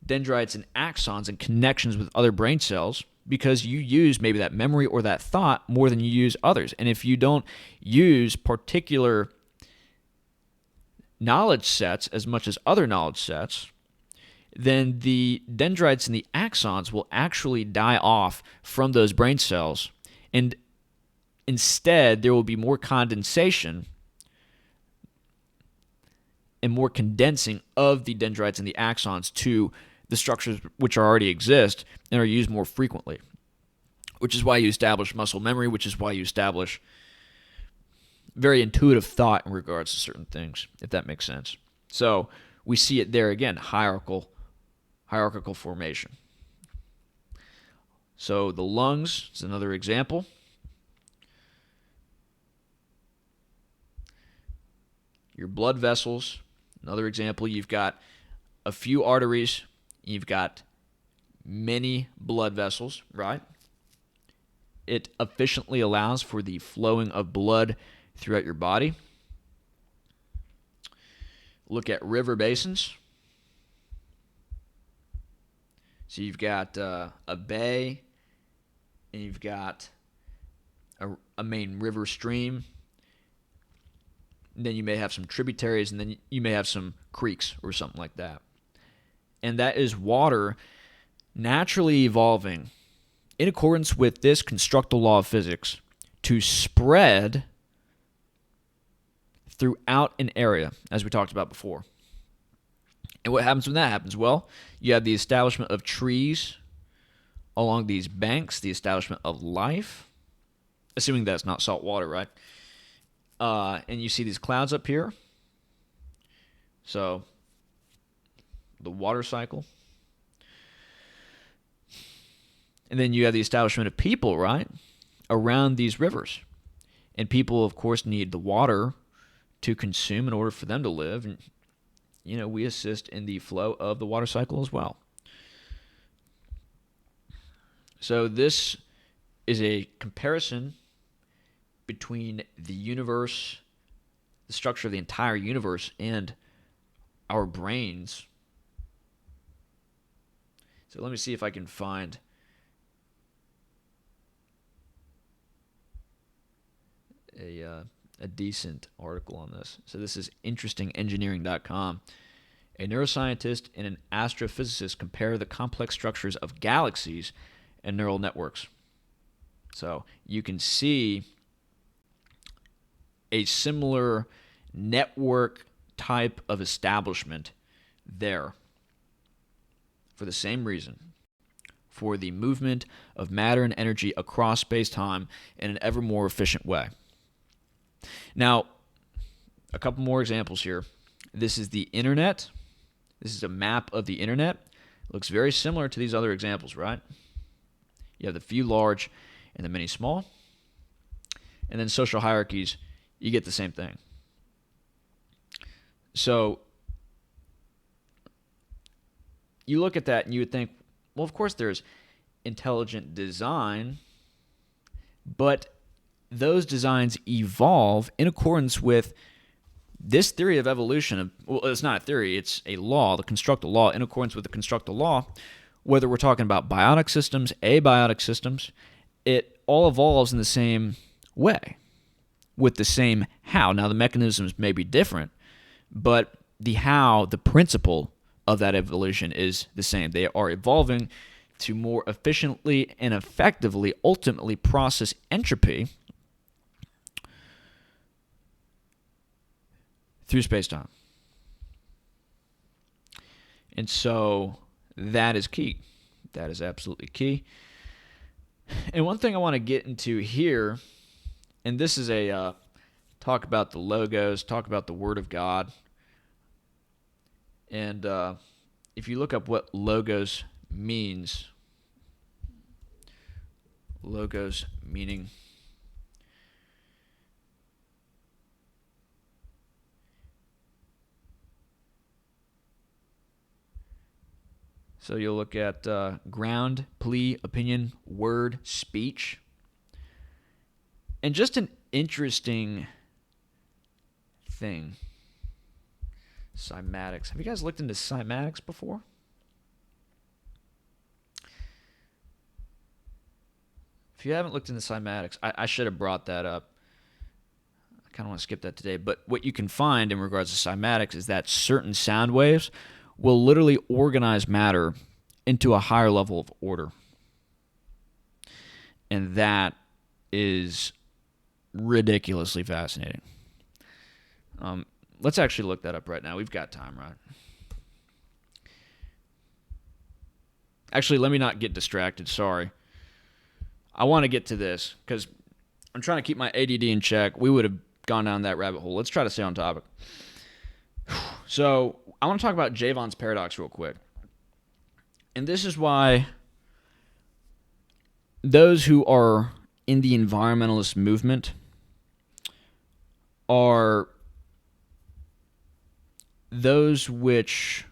dendrites and axons and connections with other brain cells because you use maybe that memory or that thought more than you use others. And if you don't use particular knowledge sets as much as other knowledge sets, then the dendrites and the axons will actually die off from those brain cells. And instead, there will be more condensation and more condensing of the dendrites and the axons to the structures which already exist and are used more frequently, which is why you establish muscle memory, which is why you establish very intuitive thought in regards to certain things, if that makes sense. So we see it there again, hierarchical formation. So the lungs is another example. Your blood vessels, another example. You've got a few arteries, you've got many blood vessels, right? It efficiently allows for the flowing of blood throughout your body. Look at river basins. So you've got a bay, and you've got a main river stream. And then you may have some tributaries, and then you may have some creeks or something like that. And that is water naturally evolving in accordance with this constructal law of physics to spread throughout an area, as we talked about before. And what happens when that happens? Well, you have the establishment of trees along these banks, the establishment of life, assuming that's not salt water, right? And you see these clouds up here. So the water cycle. And then you have the establishment of people, right, around these rivers. And people, of course, need the water to consume in order for them to live. And, we assist in the flow of the water cycle as well. So this is a comparison between the universe, the structure of the entire universe, and our brains. So let me see if I can find a decent article on this. So this is interestingengineering.com. A neuroscientist and an astrophysicist compare the complex structures of galaxies and neural networks. So you can see a similar network type of establishment there for the same reason, for the movement of matter and energy across space-time in an ever more efficient way. Now, a couple more examples here. This is the internet. This is a map of the internet. It looks very similar to these other examples, right? You have the few large and the many small. And then social hierarchies, you get the same thing. So you look at that and you would think, well, of course there's intelligent design, but those designs evolve in accordance with this theory of evolution. Well, it's not a theory, it's a law, the constructal law. In accordance with the constructal law, whether we're talking about biotic systems, abiotic systems, it all evolves in the same way, with the same how. Now, the mechanisms may be different, but the how, the principle of that evolution is the same. They are evolving to more efficiently and effectively ultimately process entropy through space-time. And so that is key. That is absolutely key. And one thing I want to get into here, and this is a talk about the logos, talk about the Word of God. And if you look up what logos means, logos meaning So you'll look at ground, plea, opinion, word, speech. And just an interesting thing. Cymatics. Have you guys looked into cymatics before? If you haven't looked into cymatics, I should have brought that up. I kind of want to skip that today. But what you can find in regards to cymatics is that certain sound waves will literally organize matter into a higher level of order. And that is ridiculously fascinating. Let's actually look that up right now. We've got time, right? Actually, let me not get distracted. Sorry. I want to get to this because I'm trying to keep my ADD in check. We would have gone down that rabbit hole. Let's try to stay on topic. So I want to talk about Jevons paradox real quick. And this is why those who are in the environmentalist movement are those which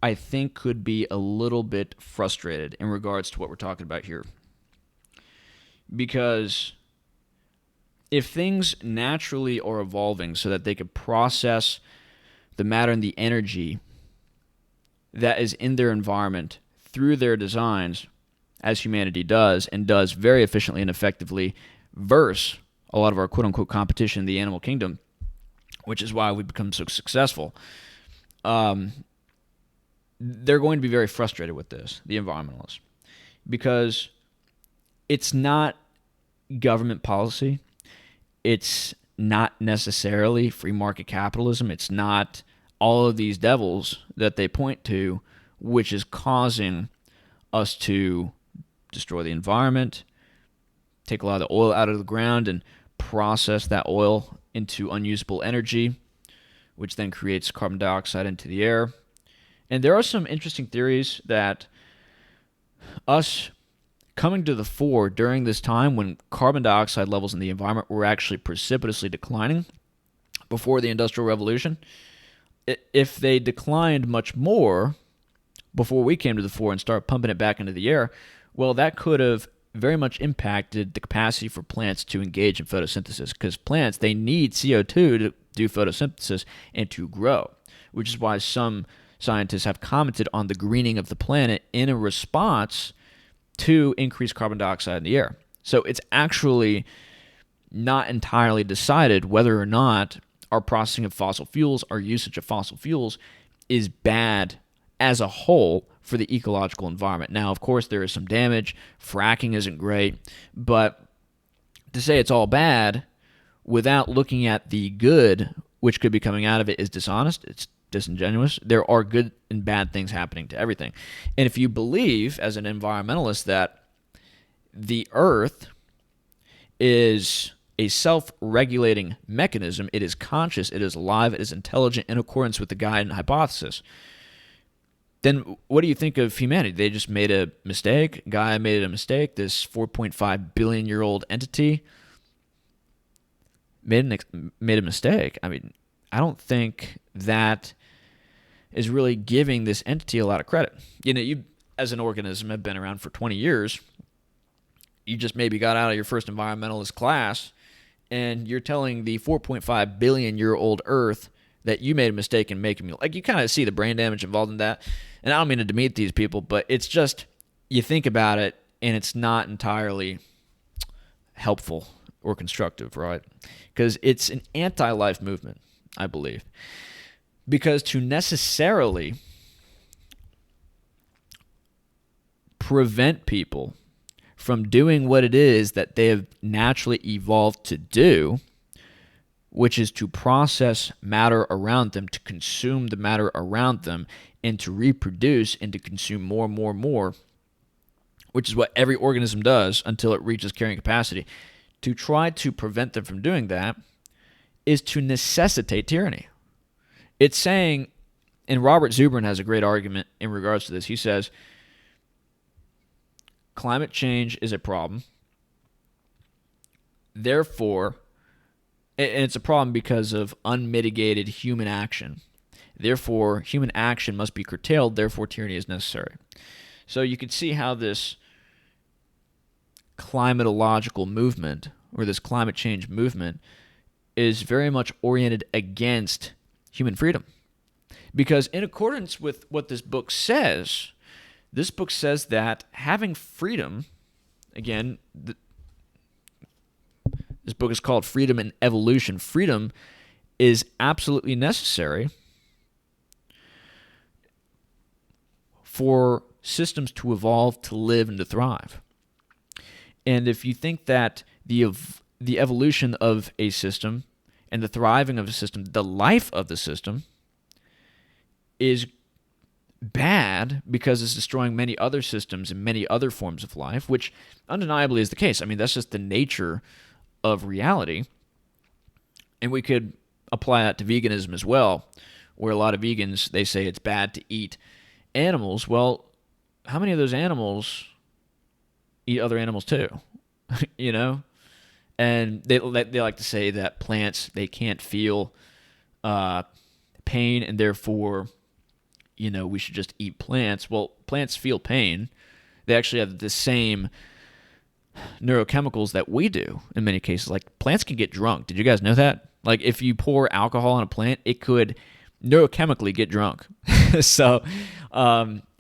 I think could be a little bit frustrated in regards to what we're talking about here. Because if things naturally are evolving so that they could process the matter and the energy that is in their environment through their designs, as humanity does, and does very efficiently and effectively, versus a lot of our quote-unquote competition in the animal kingdom, which is why we've become so successful, they're going to be very frustrated with this, the environmentalists, because it's not government policy. It's not necessarily free market capitalism. It's not all of these devils that they point to, which is causing us to destroy the environment, take a lot of the oil out of the ground, and process that oil into unusable energy, which then creates carbon dioxide into the air. And there are some interesting theories that us coming to the fore during this time when carbon dioxide levels in the environment were actually precipitously declining before the Industrial Revolution, if they declined much more before we came to the fore and started pumping it back into the air, well, that could have very much impacted the capacity for plants to engage in photosynthesis, because plants, they need CO2 to do photosynthesis and to grow, which is why some scientists have commented on the greening of the planet in a response to increase carbon dioxide in the air. So it's actually not entirely decided whether or not our processing of fossil fuels, our usage of fossil fuels, is bad as a whole for the ecological environment. Now, of course, there is some damage. Fracking isn't great. But to say it's all bad without looking at the good which could be coming out of it is dishonest. It's disingenuous. There are good and bad things happening to everything. And if you believe, as an environmentalist, that the Earth is a self-regulating mechanism, it is conscious, it is alive, it is intelligent in accordance with the Gaian hypothesis, then what do you think of humanity? They just made a mistake. Gaia made a mistake. This 4.5 billion year old entity made a mistake. I mean, I don't think that is really giving this entity a lot of credit. You know, you as an organism have been around for 20 years. You just maybe got out of your first environmentalist class, and you're telling the 4.5 billion year old Earth that you made a mistake in making me. Like, you kind of see the brain damage involved in that. And I don't mean to demean these people, but it's just, you think about it, and it's not entirely helpful or constructive, right? Because it's an anti-life movement, I believe. Because to necessarily prevent people from doing what it is that they have naturally evolved to do, which is to process matter around them, to consume the matter around them, and to reproduce and to consume more and more and more, which is what every organism does until it reaches carrying capacity. To try to prevent them from doing that is to necessitate tyranny. It's saying, and Robert Zubrin has a great argument in regards to this. He says, climate change is a problem. Therefore, and it's a problem because of unmitigated human action. Therefore, human action must be curtailed. Therefore, tyranny is necessary. So you can see how this climatological movement, or this climate change movement, is very much oriented against human freedom. Because in accordance with what this book says that having freedom, again, this book is called Freedom and Evolution. Freedom is absolutely necessary for systems to evolve, to live, and to thrive. And if you think that the evolution of a system and the thriving of a system, the life of the system, is bad because it's destroying many other systems and many other forms of life, which undeniably is the case. I mean, that's just the nature of reality. And we could apply that to veganism as well, where a lot of vegans, they say it's bad to eat animals. Well, how many of those animals eat other animals too? You know? And they like to say that plants, they can't feel pain, and therefore, you know, we should just eat plants. Well, plants feel pain. They actually have the same neurochemicals that we do in many cases. Like, plants can get drunk. Did you guys know that? Like, if you pour alcohol on a plant, it could neurochemically get drunk. So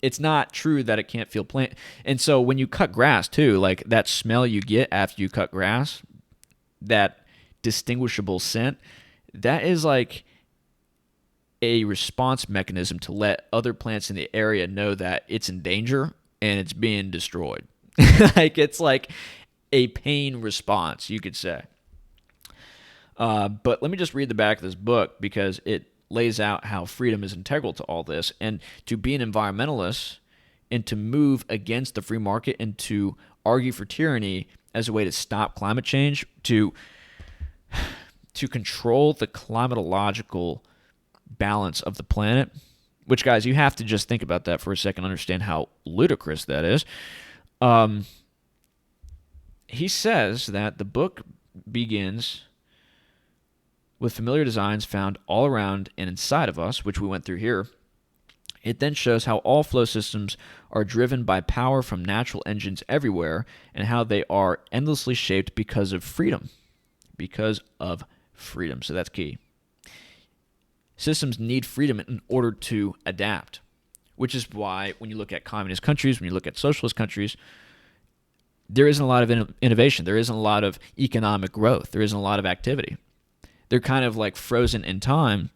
it's not true that it can't feel pain. And so when you cut grass too, like that smell you get after you cut grass, that distinguishable scent, that is like a response mechanism to let other plants in the area know that it's in danger and it's being destroyed. Like, it's like a pain response, you could say. But let me just read the back of this book, because it lays out how freedom is integral to all this. And to be an environmentalist and to move against the free market and to argue for tyranny as a way to stop climate change, to control the climatological balance of the planet, which, guys, you have to just think about that for a second, understand how ludicrous that is. He says that the book begins with familiar designs found all around and inside of us, which we went through here. It then shows how all flow systems are driven by power from natural engines everywhere, and how they are endlessly shaped because of freedom. Because of freedom. So that's key. Systems need freedom in order to adapt, which is why when you look at communist countries, when you look at socialist countries, there isn't a lot of innovation. There isn't a lot of economic growth. There isn't a lot of activity. They're kind of like frozen in time,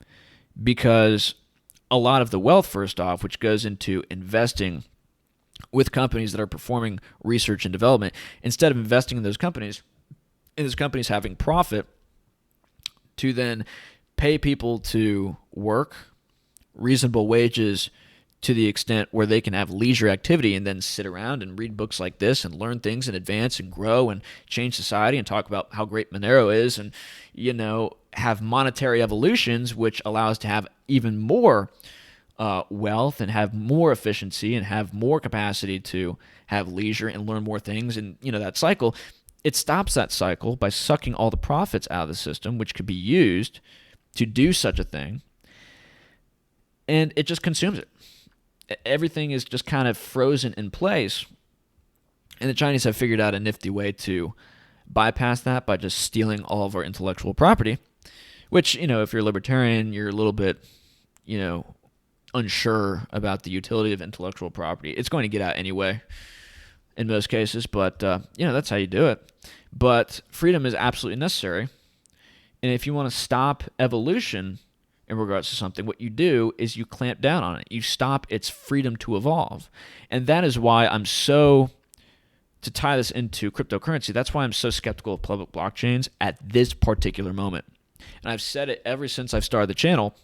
because a lot of the wealth, first off, which goes into investing with companies that are performing research and development, instead of investing in those companies having profit, to then pay people to work reasonable wages to the extent where they can have leisure activity and then sit around and read books like this and learn things and advance and grow and change society and talk about how great Monero is, and, you know, have monetary evolutions, which allow us to have even more wealth and have more efficiency and have more capacity to have leisure and learn more things. And, you know, that cycle, it stops that cycle by sucking all the profits out of the system, which could be used to do such a thing, and it just consumes it. Everything is just kind of frozen in place, and the Chinese have figured out a nifty way to bypass that by just stealing all of our intellectual property, which, you know, if you're a libertarian, you're a little bit, you know, unsure about the utility of intellectual property. It's going to get out anyway in most cases, but, you know, that's how you do it. But freedom is absolutely necessary, and if you want to stop evolution in regards to something, what you do is you clamp down on it. You stop its freedom to evolve. And that is why I'm so, to tie this into cryptocurrency, that's why I'm so skeptical of public blockchains at this particular moment. And I've said it ever since I've started the channel.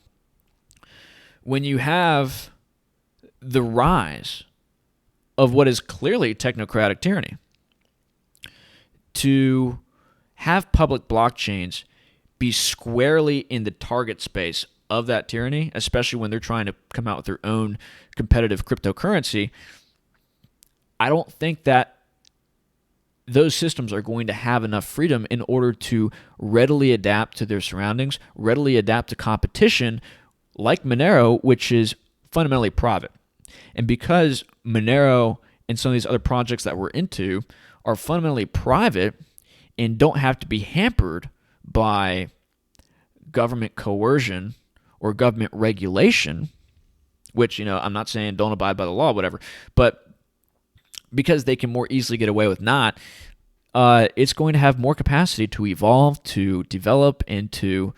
When you have the rise of what is clearly technocratic tyranny, to have public blockchains be squarely in the target space of that tyranny, especially when they're trying to come out with their own competitive cryptocurrency, I don't think that those systems are going to have enough freedom in order to readily adapt to their surroundings, readily adapt to competition like Monero, which is fundamentally private. And because Monero and some of these other projects that we're into are fundamentally private and don't have to be hampered by government coercion or government regulation, which, I'm not saying don't abide by the law, whatever, but because they can more easily get away with not, it's going to have more capacity to evolve, to develop, and to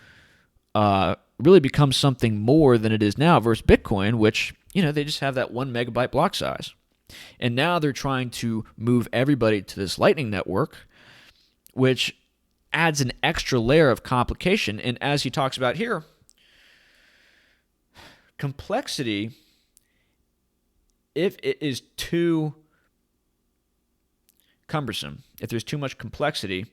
really become something more than it is now versus Bitcoin, which, they just have that 1 megabyte block size. And now they're trying to move everybody to this Lightning Network, which adds an extra layer of complication. And as he talks about here, complexity, if it is too cumbersome, if there's too much complexity,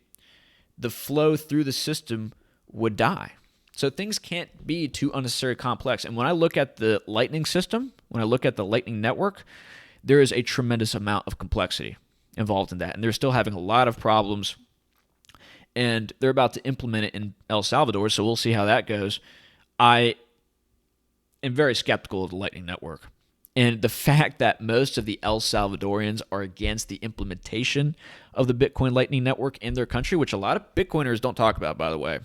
the flow through the system would die. So things can't be too unnecessarily complex. And when I look at the Lightning system, when I look at the Lightning Network, there is a tremendous amount of complexity involved in that. And they're still having a lot of problems. And they're about to implement it in El Salvador, so we'll see how that goes. I am very skeptical of the Lightning Network. And the fact that most of the El Salvadorians are against the implementation of the Bitcoin Lightning Network in their country, which a lot of Bitcoiners don't talk about, by the way.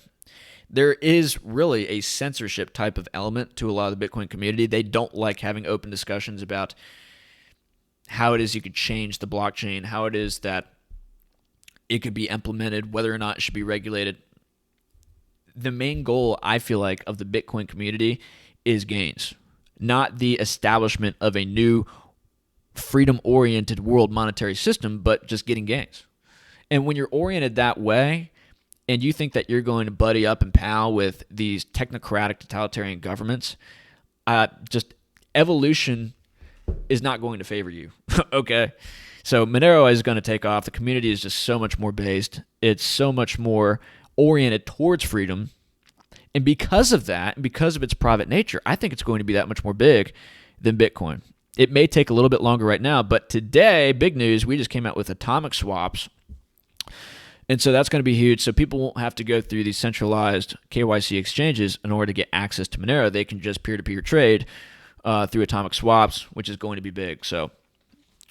There is really a censorship type of element to a lot of the Bitcoin community. They don't like having open discussions about how it is you could change the blockchain, how it is that it could be implemented, whether or not it should be regulated. The main goal, I feel like, of the Bitcoin community is gains, not the establishment of a new freedom-oriented world monetary system, but just getting gains. And when you're oriented that way, and you think that you're going to buddy up and pal with these technocratic totalitarian governments, just evolution is not going to favor you. Okay? So Monero is going to take off. The community is just so much more based. It's so much more oriented towards freedom. And because of that, and because of its private nature, I think it's going to be that much more big than Bitcoin. It may take a little bit longer right now, but today, big news, we just came out with atomic swaps. And so that's going to be huge. So people won't have to go through these centralized KYC exchanges in order to get access to Monero. They can just peer-to-peer trade through atomic swaps, which is going to be big. So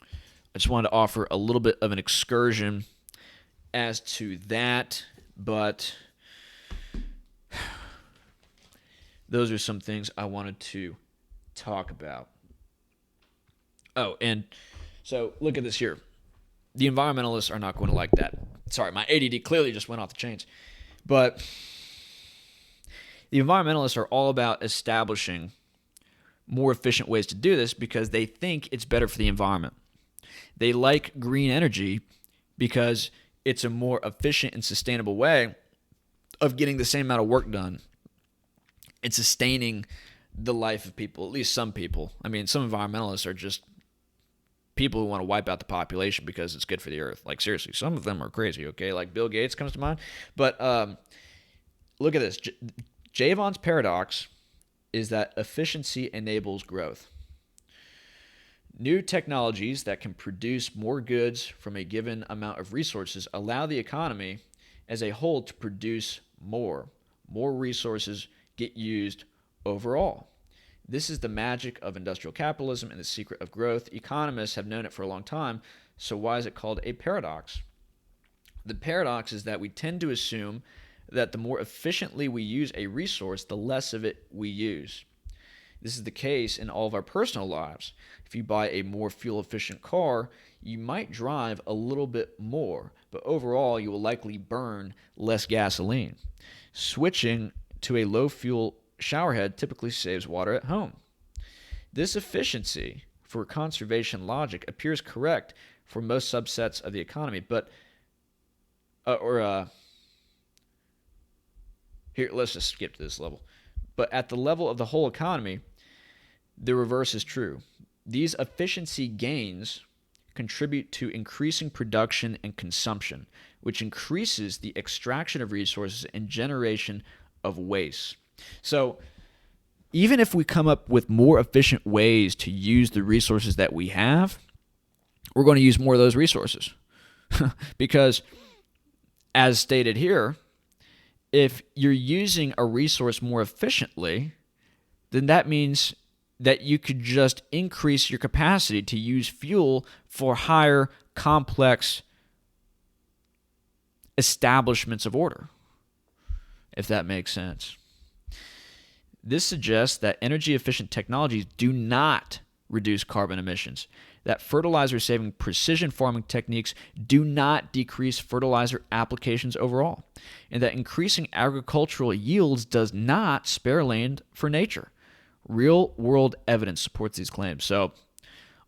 I just wanted to offer a little bit of an excursion as to that, but those are some things I wanted to talk about. Oh, and so look at this here. The environmentalists are not going to like that. Sorry, my ADD clearly just went off the chains. But the environmentalists are all about establishing more efficient ways to do this because they think it's better for the environment. They like green energy because it's a more efficient and sustainable way of getting the same amount of work done and sustaining the life of people, at least some people. I mean, some environmentalists are just people who want to wipe out the population because it's good for the earth. Like, seriously, some of them are crazy, okay? Like Bill Gates comes to mind. But look at this. Javon's paradox is that efficiency enables growth. New technologies that can produce more goods from a given amount of resources allow the economy as a whole to produce more. More resources get used overall. This is the magic of industrial capitalism and the secret of growth. Economists have known it for a long time, so why is it called a paradox? The paradox is that we tend to assume that the more efficiently we use a resource, the less of it we use. This is the case in all of our personal lives. If you buy a more fuel-efficient car, you might drive a little bit more, but overall you will likely burn less gasoline. Switching to a low-fuel showerhead typically saves water at home. This efficiency for conservation logic appears correct for most subsets of the economy, but here, let's just skip to this level. But at the level of the whole economy, the reverse is true. These efficiency gains contribute to increasing production and consumption, which increases the extraction of resources and generation of waste. So even if we come up with more efficient ways to use the resources that we have, we're going to use more of those resources. Because as stated here, if you're using a resource more efficiently, then that means that you could just increase your capacity to use fuel for higher, complex establishments of order, if that makes sense. This suggests that energy-efficient technologies do not reduce carbon emissions, that fertilizer-saving precision farming techniques do not decrease fertilizer applications overall, and that increasing agricultural yields does not spare land for nature. Real-world evidence supports these claims. So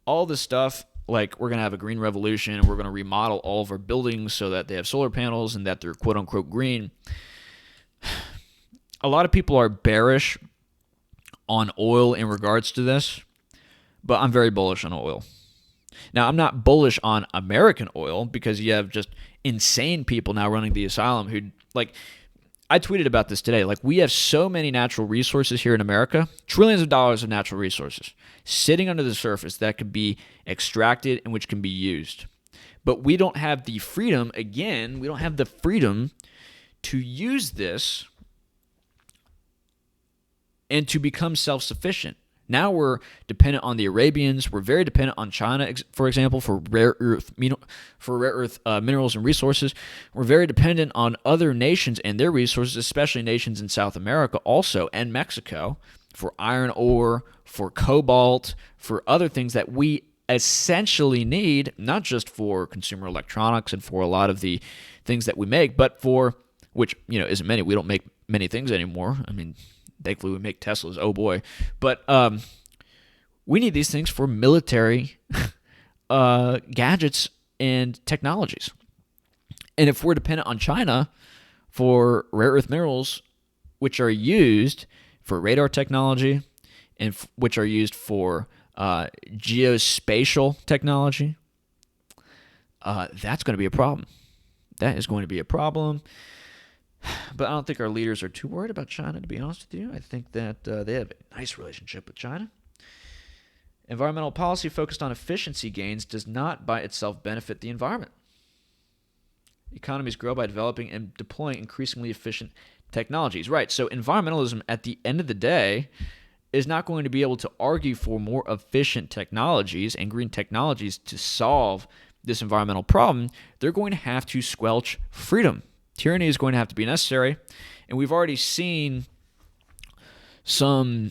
all this stuff, like we're going to have a green revolution, and we're going to remodel all of our buildings so that they have solar panels and that they're quote-unquote green. A lot of people are bearish on oil in regards to this, but I'm very bullish on oil. Now, I'm not bullish on American oil because you have just insane people now running the asylum who, like, I tweeted about this today. Like, we have so many natural resources here in America, trillions of dollars of natural resources sitting under the surface that could be extracted and which can be used. But we don't have the freedom, again, we don't have the freedom to use this and to become self-sufficient. Now we're dependent on the Arabians. We're very dependent on China, for example, for rare earth minerals and resources. We're very dependent on other nations and their resources, especially nations in South America also, and Mexico, for iron ore, for cobalt, for other things that we essentially need, not just for consumer electronics and for a lot of the things that we make, but for, which, isn't many. We don't make many things anymore. I mean, thankfully, we make Teslas. Oh, boy. But we need these things for military gadgets and technologies. And if we're dependent on China for rare earth minerals, which are used for radar technology and which are used for geospatial technology, that's going to be a problem. That is going to be a problem. But I don't think our leaders are too worried about China, to be honest with you. I think that they have a nice relationship with China. Environmental policy focused on efficiency gains does not by itself benefit the environment. Economies grow by developing and deploying increasingly efficient technologies. Right, so environmentalism at the end of the day is not going to be able to argue for more efficient technologies and green technologies to solve this environmental problem. They're going to have to squelch freedom. Tyranny is going to have to be necessary, and we've already seen some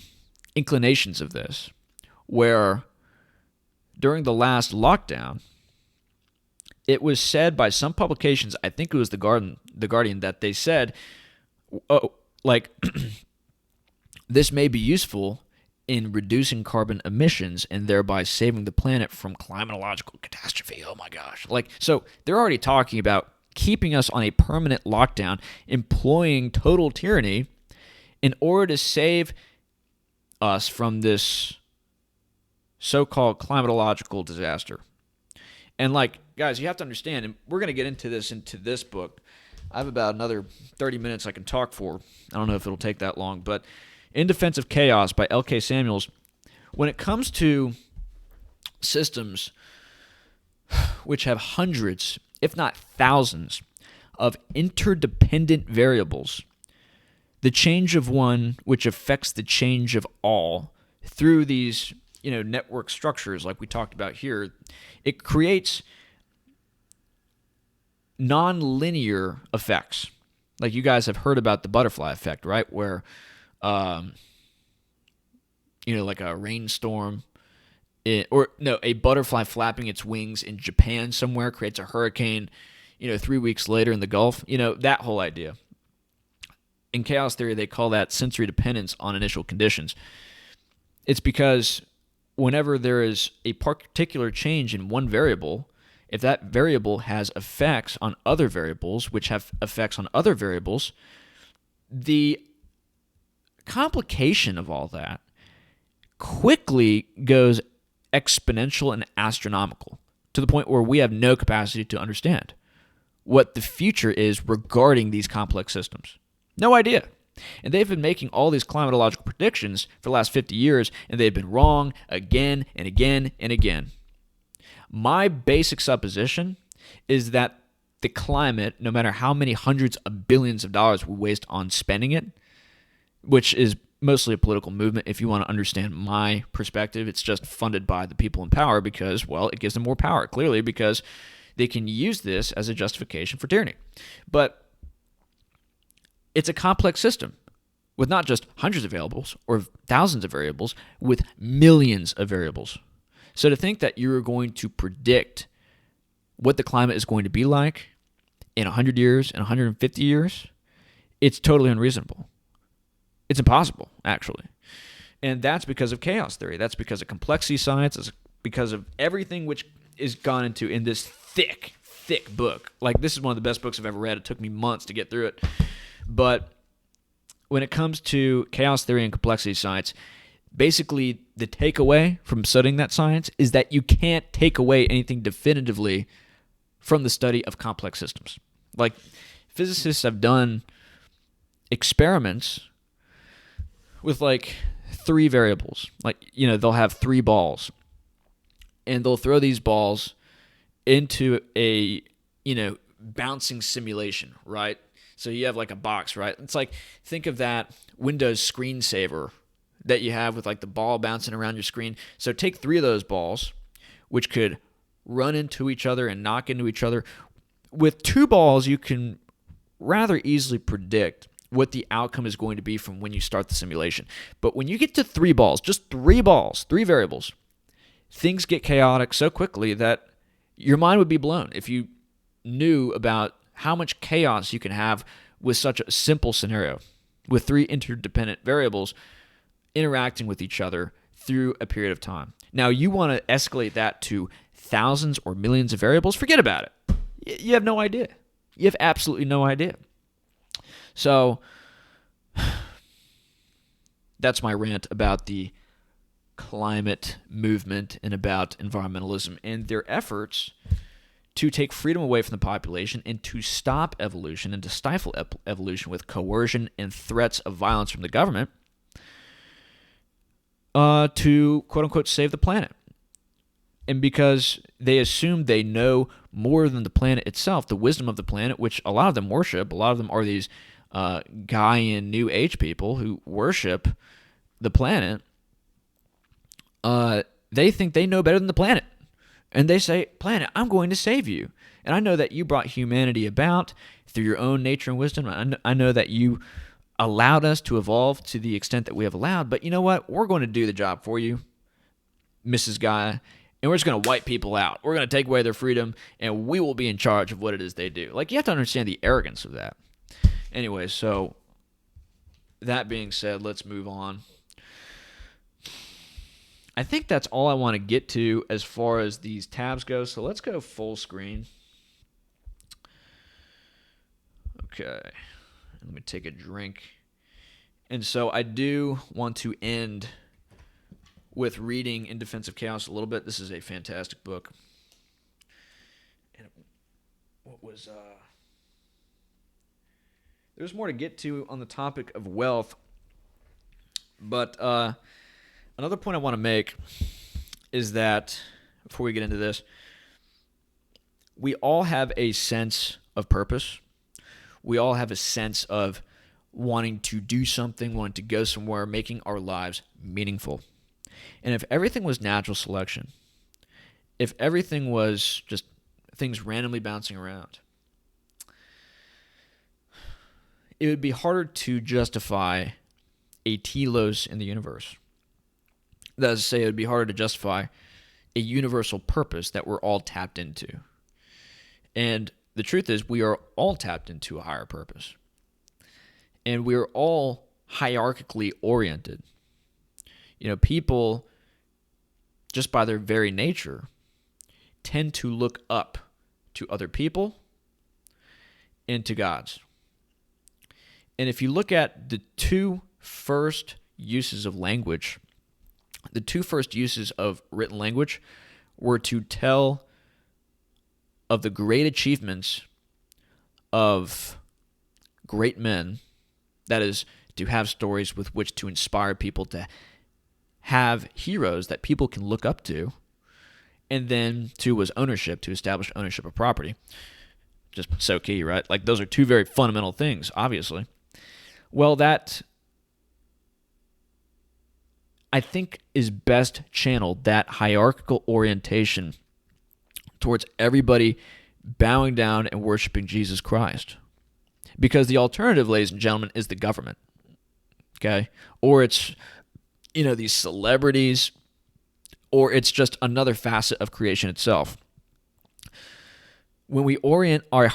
inclinations of this, where during the last lockdown, it was said by some publications, I think it was The Guardian, that they said, this may be useful in reducing carbon emissions and thereby saving the planet from climatological catastrophe. Oh my gosh. So they're already talking about keeping us on a permanent lockdown, employing total tyranny in order to save us from this so-called climatological disaster. And guys, you have to understand, and we're going to get into this book. I have about another 30 minutes I can talk for. I don't know if it'll take that long, but In Defense of Chaos by L.K. Samuels, when it comes to systems which have hundreds, if not thousands, of interdependent variables, the change of one which affects the change of all through these network structures like we talked about here, it creates non-linear effects. Like you guys have heard about the butterfly effect, right? Where, like a rainstorm, a butterfly flapping its wings in Japan somewhere creates a hurricane, 3 weeks later in the Gulf. That whole idea. In chaos theory, they call that sensory dependence on initial conditions. It's because whenever there is a particular change in one variable, if that variable has effects on other variables, which have effects on other variables, the complication of all that quickly goes exponential and astronomical to the point where we have no capacity to understand what the future is regarding these complex systems. No idea. And they've been making all these climatological predictions for the last 50 years, and they've been wrong again and again and again. My basic supposition is that the climate, no matter how many hundreds of billions of dollars we waste on spending it, which is mostly a political movement. If you want to understand my perspective, it's just funded by the people in power because, well, it gives them more power, clearly, because they can use this as a justification for tyranny. But it's a complex system with not just hundreds of variables or thousands of variables, with millions of variables. So to think that you're going to predict what the climate is going to be like in 100 years, in 150 years, it's totally unreasonable. It's impossible, actually. And that's because of chaos theory. That's because of complexity science. It's because of everything which is gone into in this thick book. Like, this is one of the best books I've ever read. It took me months to get through it. But when it comes to chaos theory and complexity science, basically the takeaway from studying that science is that you can't take away anything definitively from the study of complex systems. Like, physicists have done experiments with like 3 variables. Like, they'll have 3 balls, and they'll throw these balls into a, bouncing simulation, right? So you have like a box, right? It's like, think of that Windows screensaver that you have with like the ball bouncing around your screen. So take 3 of those balls, which could run into each other and knock into each other. With 2 balls, you can rather easily predict what the outcome is going to be from when you start the simulation. But when you get to 3 balls, just 3 balls, 3 variables, things get chaotic so quickly that your mind would be blown if you knew about how much chaos you can have with such a simple scenario, with 3 interdependent variables interacting with each other through a period of time. Now, you want to escalate that to thousands or millions of variables, forget about it. You have no idea. You have absolutely no idea. So that's my rant about the climate movement and about environmentalism and their efforts to take freedom away from the population and to stop evolution and to stifle evolution with coercion and threats of violence from the government to, quote-unquote, save the planet. And because they assume they know more than the planet itself, the wisdom of the planet, which a lot of them worship. A lot of them are these Gaian New Age people who worship the planet. They think they know better than the planet. And they say, planet, I'm going to save you. And I know that you brought humanity about through your own nature and wisdom. I know that you allowed us to evolve to the extent that we have allowed. But you know what? We're going to do the job for you, Mrs. Gaia. And we're just going to wipe people out. We're going to take away their freedom, and we will be in charge of what it is they do. Like, you have to understand the arrogance of that. Anyway, so that being said, let's move on. I think that's all I want to get to as far as these tabs go. So let's go full screen. Okay. Let me take a drink. And so I do want to end with reading In Defense of Chaos a little bit. This is a fantastic book. And what was there's more to get to on the topic of wealth, but another point I want to make is that before we get into this, we all have a sense of purpose. We all have a sense of wanting to do something, wanting to go somewhere, making our lives meaningful. And if everything was natural selection, if everything was just things randomly bouncing around, it would be harder to justify a telos in the universe. That is to say, it would be harder to justify a universal purpose that we're all tapped into. And the truth is, we are all tapped into a higher purpose. And we are all hierarchically oriented. People, just by their very nature, tend to look up to other people and to gods. And if you look at the 2 first uses of language, the 2 first uses of written language were to tell of the great achievements of great men, that is, to have stories with which to inspire people to have heroes that people can look up to, and then 2 was ownership, to establish ownership of property. Just so key, right? Like, those are 2 very fundamental things, obviously. Well, that I think is best channeled, that hierarchical orientation towards everybody bowing down and worshiping Jesus Christ. Because the alternative, ladies and gentlemen, is the government. Okay? Or it's, these celebrities, or it's just another facet of creation itself. When we orient our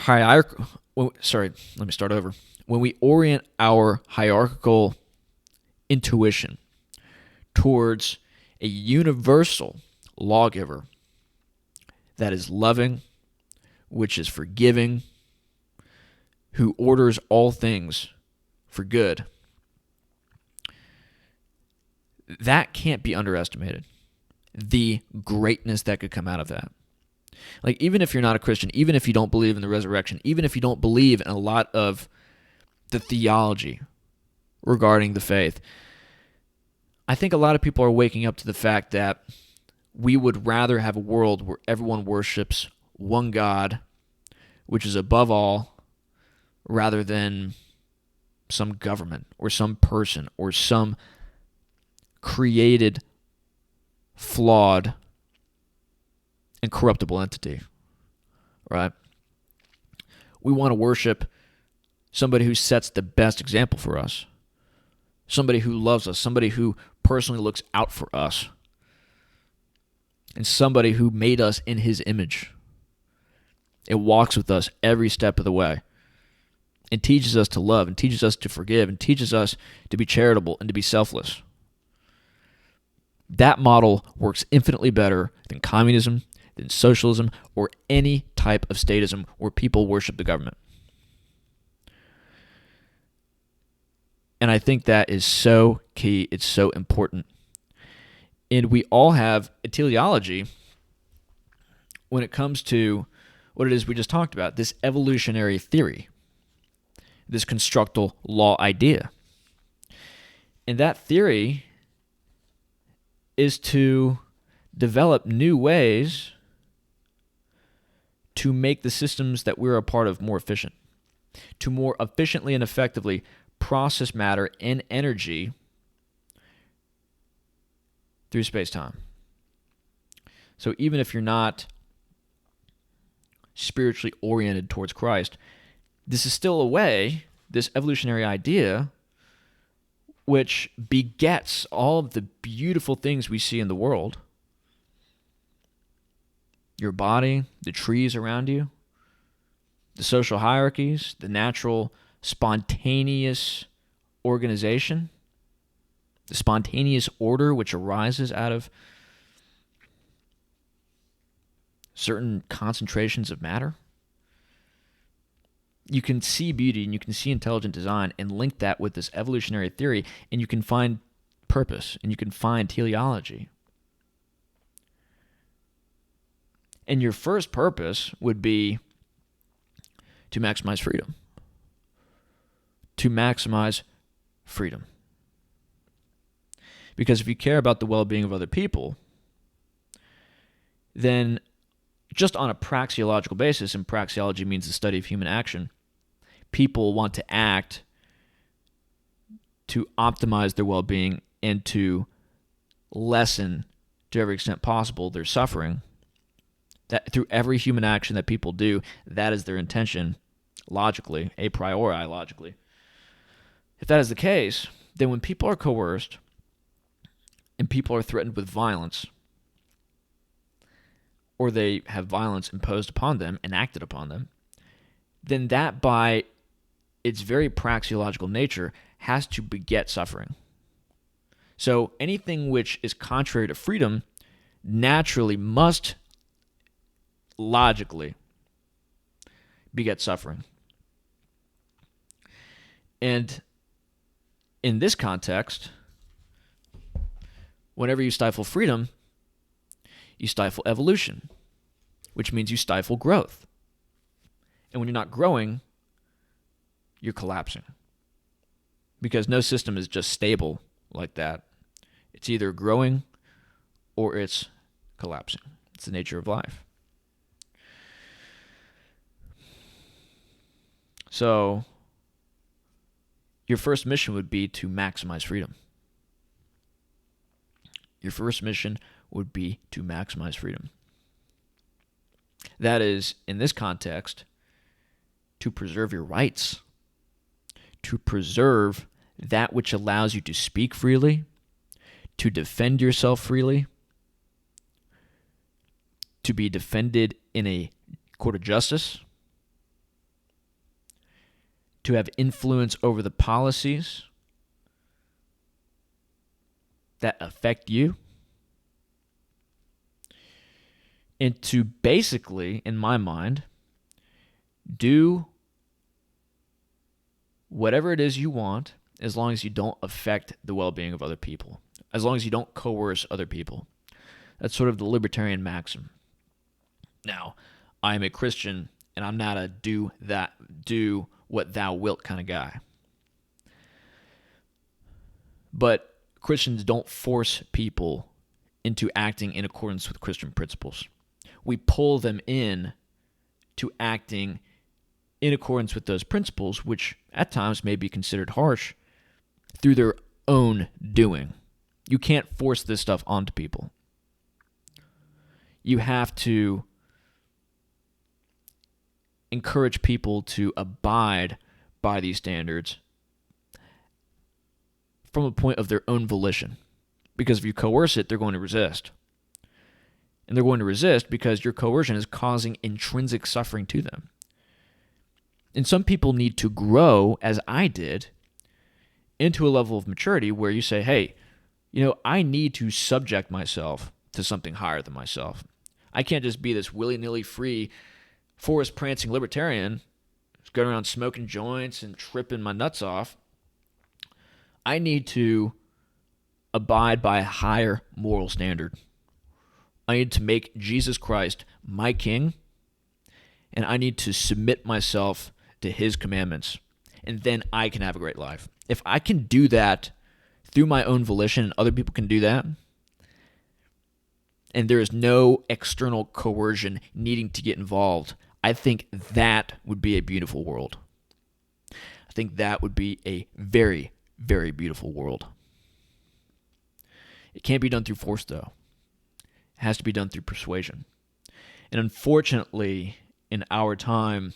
When we orient our hierarchical intuition towards a universal lawgiver that is loving, which is forgiving, who orders all things for good, that can't be underestimated. The greatness that could come out of that. Like, even if you're not a Christian, even if you don't believe in the resurrection, even if you don't believe in a lot of the theology regarding the faith, I think a lot of people are waking up to the fact that we would rather have a world where everyone worships one God, which is above all, rather than some government or some person or some created, flawed, and corruptible entity, right? We want to worship somebody who sets the best example for us, somebody who loves us, somebody who personally looks out for us, and somebody who made us in his image. It walks with us every step of the way and teaches us to love and teaches us to forgive and teaches us to be charitable and to be selfless. That model works infinitely better than communism, than socialism, or any type of statism where people worship the government. And I think that is so key. It's so important. And we all have a teleology when it comes to what it is we just talked about, this evolutionary theory, this constructal law idea. And that theory is to develop new ways to make the systems that we're a part of more efficient, to more efficiently and effectively process matter and energy through space-time. So even if you're not spiritually oriented towards Christ, this is still a way, this evolutionary idea, which begets all of the beautiful things we see in the world. Your body, the trees around you, the social hierarchies, the natural spontaneous organization, the spontaneous order which arises out of certain concentrations of matter. You can see beauty and you can see intelligent design and link that with this evolutionary theory, and you can find purpose and you can find teleology. And your first purpose would be to maximize freedom. To maximize freedom. Because if you care about the well-being of other people, then just on a praxeological basis, and praxeology means the study of human action, people want to act to optimize their well-being and to lessen, to every extent possible, their suffering. That through every human action that people do, that is their intention, logically, a priori logically. If that is the case, then when people are coerced and people are threatened with violence, or they have violence imposed upon them, enacted upon them, then that by its very praxeological nature has to beget suffering. So anything which is contrary to freedom naturally must logically beget suffering. And in this context, whenever you stifle freedom, you stifle evolution, which means you stifle growth. And when you're not growing, you're collapsing. Because no system is just stable like that. It's either growing or it's collapsing. It's the nature of life. So, your first mission would be to maximize freedom. Your first mission would be to maximize freedom. That is, in this context, to preserve your rights, to preserve that which allows you to speak freely, to defend yourself freely, to be defended in a court of justice, to have influence over the policies that affect you, and to basically, in my mind, do whatever it is you want as long as you don't affect the well-being of other people, as long as you don't coerce other people. That's sort of the libertarian maxim. Now, I am a Christian, and I'm not a do what thou wilt kind of guy. But Christians don't force people into acting in accordance with Christian principles. We pull them in to acting in accordance with those principles, which at times may be considered harsh, through their own doing. You can't force this stuff onto people. You have to encourage people to abide by these standards from a point of their own volition. Because if you coerce it, they're going to resist. And they're going to resist because your coercion is causing intrinsic suffering to them. And some people need to grow, as I did, into a level of maturity where you say, hey, I need to subject myself to something higher than myself. I can't just be this willy-nilly free, forest-prancing libertarian just going around smoking joints and tripping my nuts off. I need to abide by a higher moral standard. I need to make Jesus Christ my king, and I need to submit myself to his commandments, and then I can have a great life. If I can do that through my own volition and other people can do that, and there is no external coercion needing to get involved, I think that would be a beautiful world. I think that would be a very, very beautiful world. It can't be done through force, though. It has to be done through persuasion. And unfortunately, in our time,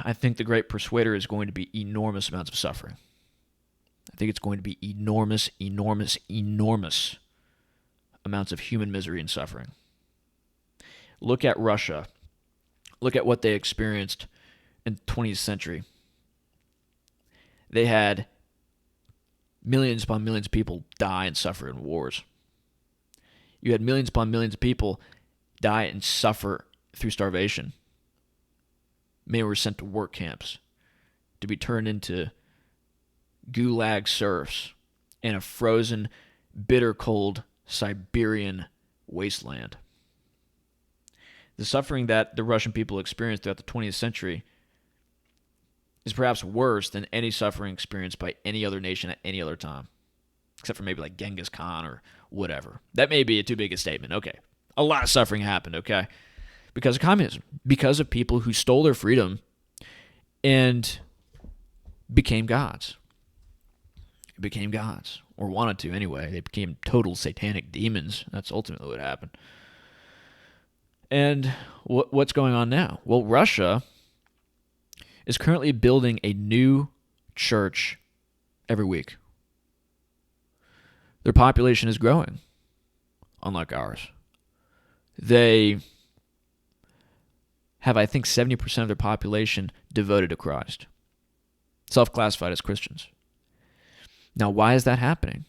I think the great persuader is going to be enormous amounts of suffering. I think it's going to be enormous amounts of human misery and suffering. Look at Russia. Look at what they experienced in the 20th century. They had millions upon millions of people die and suffer in wars. You had millions upon millions of people die and suffer through starvation. Many were sent to work camps to be turned into gulag serfs in a frozen, bitter cold Siberian wasteland. The suffering that the Russian people experienced throughout the 20th century is perhaps worse than any suffering experienced by any other nation at any other time, except for maybe like Genghis Khan or whatever. That may be a too big a statement. Okay. A lot of suffering happened, okay? Because of communism, because of people who stole their freedom and became gods. Became gods, or wanted to anyway. They became total satanic demons. That's ultimately what happened. And what's going on now? Well, Russia is currently building a new church every week. Their population is growing, unlike ours. They have, I think, 70% of their population devoted to Christ, self-classified as Christians. Now, why is that happening?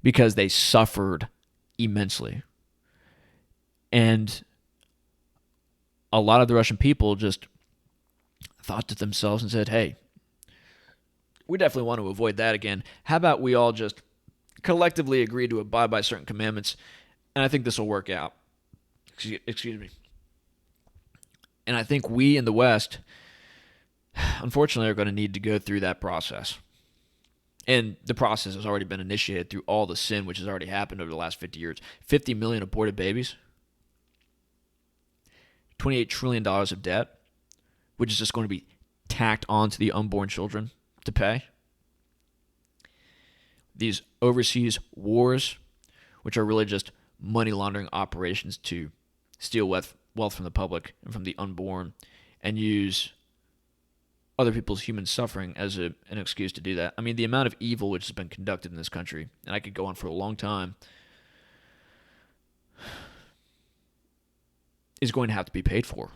Because they suffered immensely. And a lot of the Russian people just thought to themselves and said, hey, we definitely want to avoid that again. How about we all just collectively agree to abide by certain commandments, and I think this will work out. Excuse me. And I think we in the West, unfortunately, are going to need to go through that process. And the process has already been initiated through all the sin which has already happened over the last 50 years. 50 million aborted babies. $28 trillion of debt, which is just going to be tacked onto the unborn children to pay. these overseas wars, which are really just money laundering operations to steal wealth from the public and from the unborn, and use other people's human suffering as an excuse to do that. I mean, the amount of evil which has been conducted in this country, and I could go on for a long time, is going to have to be paid for.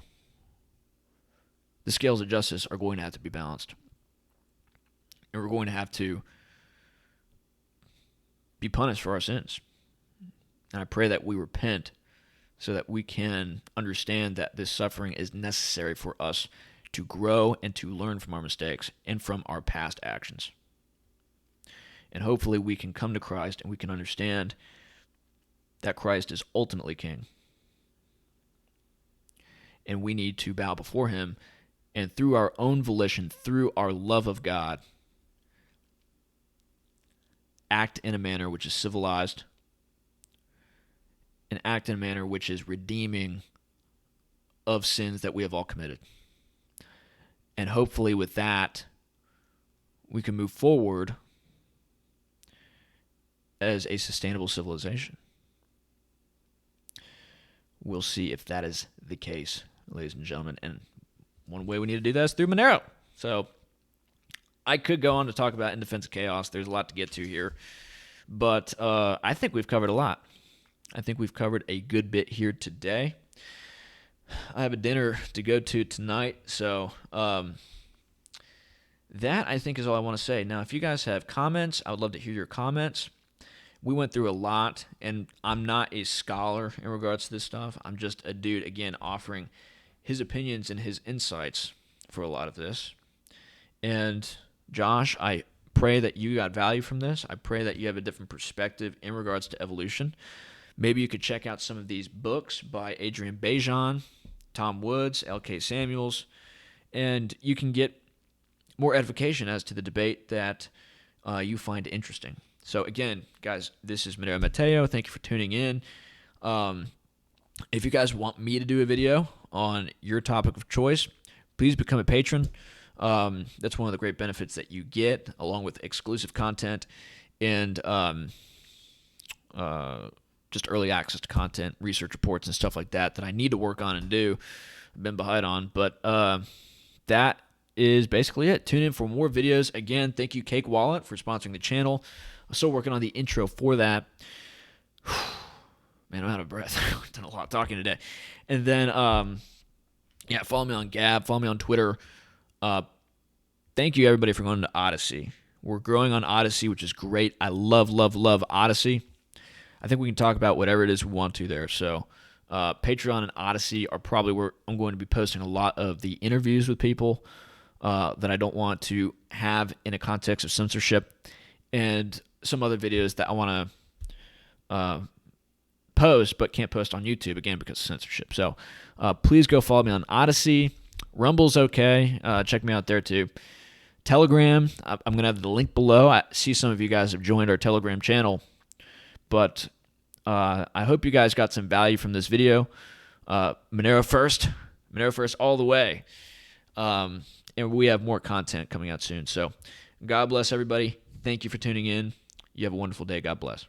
The scales of justice are going to have to be balanced. And we're going to have to be punished for our sins. And I pray that we repent so that we can understand that this suffering is necessary for us to grow and to learn from our mistakes and from our past actions. And hopefully we can come to Christ and we can understand that Christ is ultimately King. And we need to bow before him, and through our own volition, through our love of God, act in a manner which is civilized, and act in a manner which is redeeming of sins that we have all committed. And hopefully with that, we can move forward as a sustainable civilization. We'll see if that is the case, ladies and gentlemen. And one way we need to do that is through Monero. So I could go on to talk about In Defense of Chaos. There's a lot to get to here. But I think we've covered a lot. I think we've covered a good bit here today. I have a dinner to go to tonight, so that I think is all I want to say. Now, if you guys have comments, I would love to hear your comments. We went through a lot, and I'm not a scholar in regards to this stuff. I'm just a dude, again, offering his opinions and his insights for a lot of this. And Josh, I pray that you got value from this. I pray that you have a different perspective in regards to evolution. Maybe you could check out some of these books by Adrian Bejan, Tom Woods, L.K. Samuels, and you can get more edification as to the debate that you find interesting. So again, guys, this is Monero Matteo. Thank you for tuning in. If you guys want me to do a video on your topic of choice, please become a patron. That's one of the great benefits that you get, along with exclusive content and just early access to content, research reports, and stuff like that I need to work on and do. I've been behind on, but that is basically it. Tune in for more videos. Again, thank you, Cake Wallet, for sponsoring the channel. I'm still working on the intro for that. Man, I'm out of breath. I've done a lot of talking today. And then, follow me on Gab. Follow me on Twitter. Thank you, everybody, for going to Odyssey. We're growing on Odyssey, which is great. I love, love, love Odyssey. I think we can talk about whatever it is we want to there. So Patreon and Odyssey are probably where I'm going to be posting a lot of the interviews with people that I don't want to have in a context of censorship, and some other videos that I want to post but can't post on YouTube, again, because of censorship. So please go follow me on Odyssey. Rumble's okay. Check me out there too. Telegram, I'm going to have the link below. I see some of you guys have joined our Telegram channel, but I hope you guys got some value from this video. Monero first all the way. And we have more content coming out soon. So God bless everybody. Thank you for tuning in. You have a wonderful day. God bless.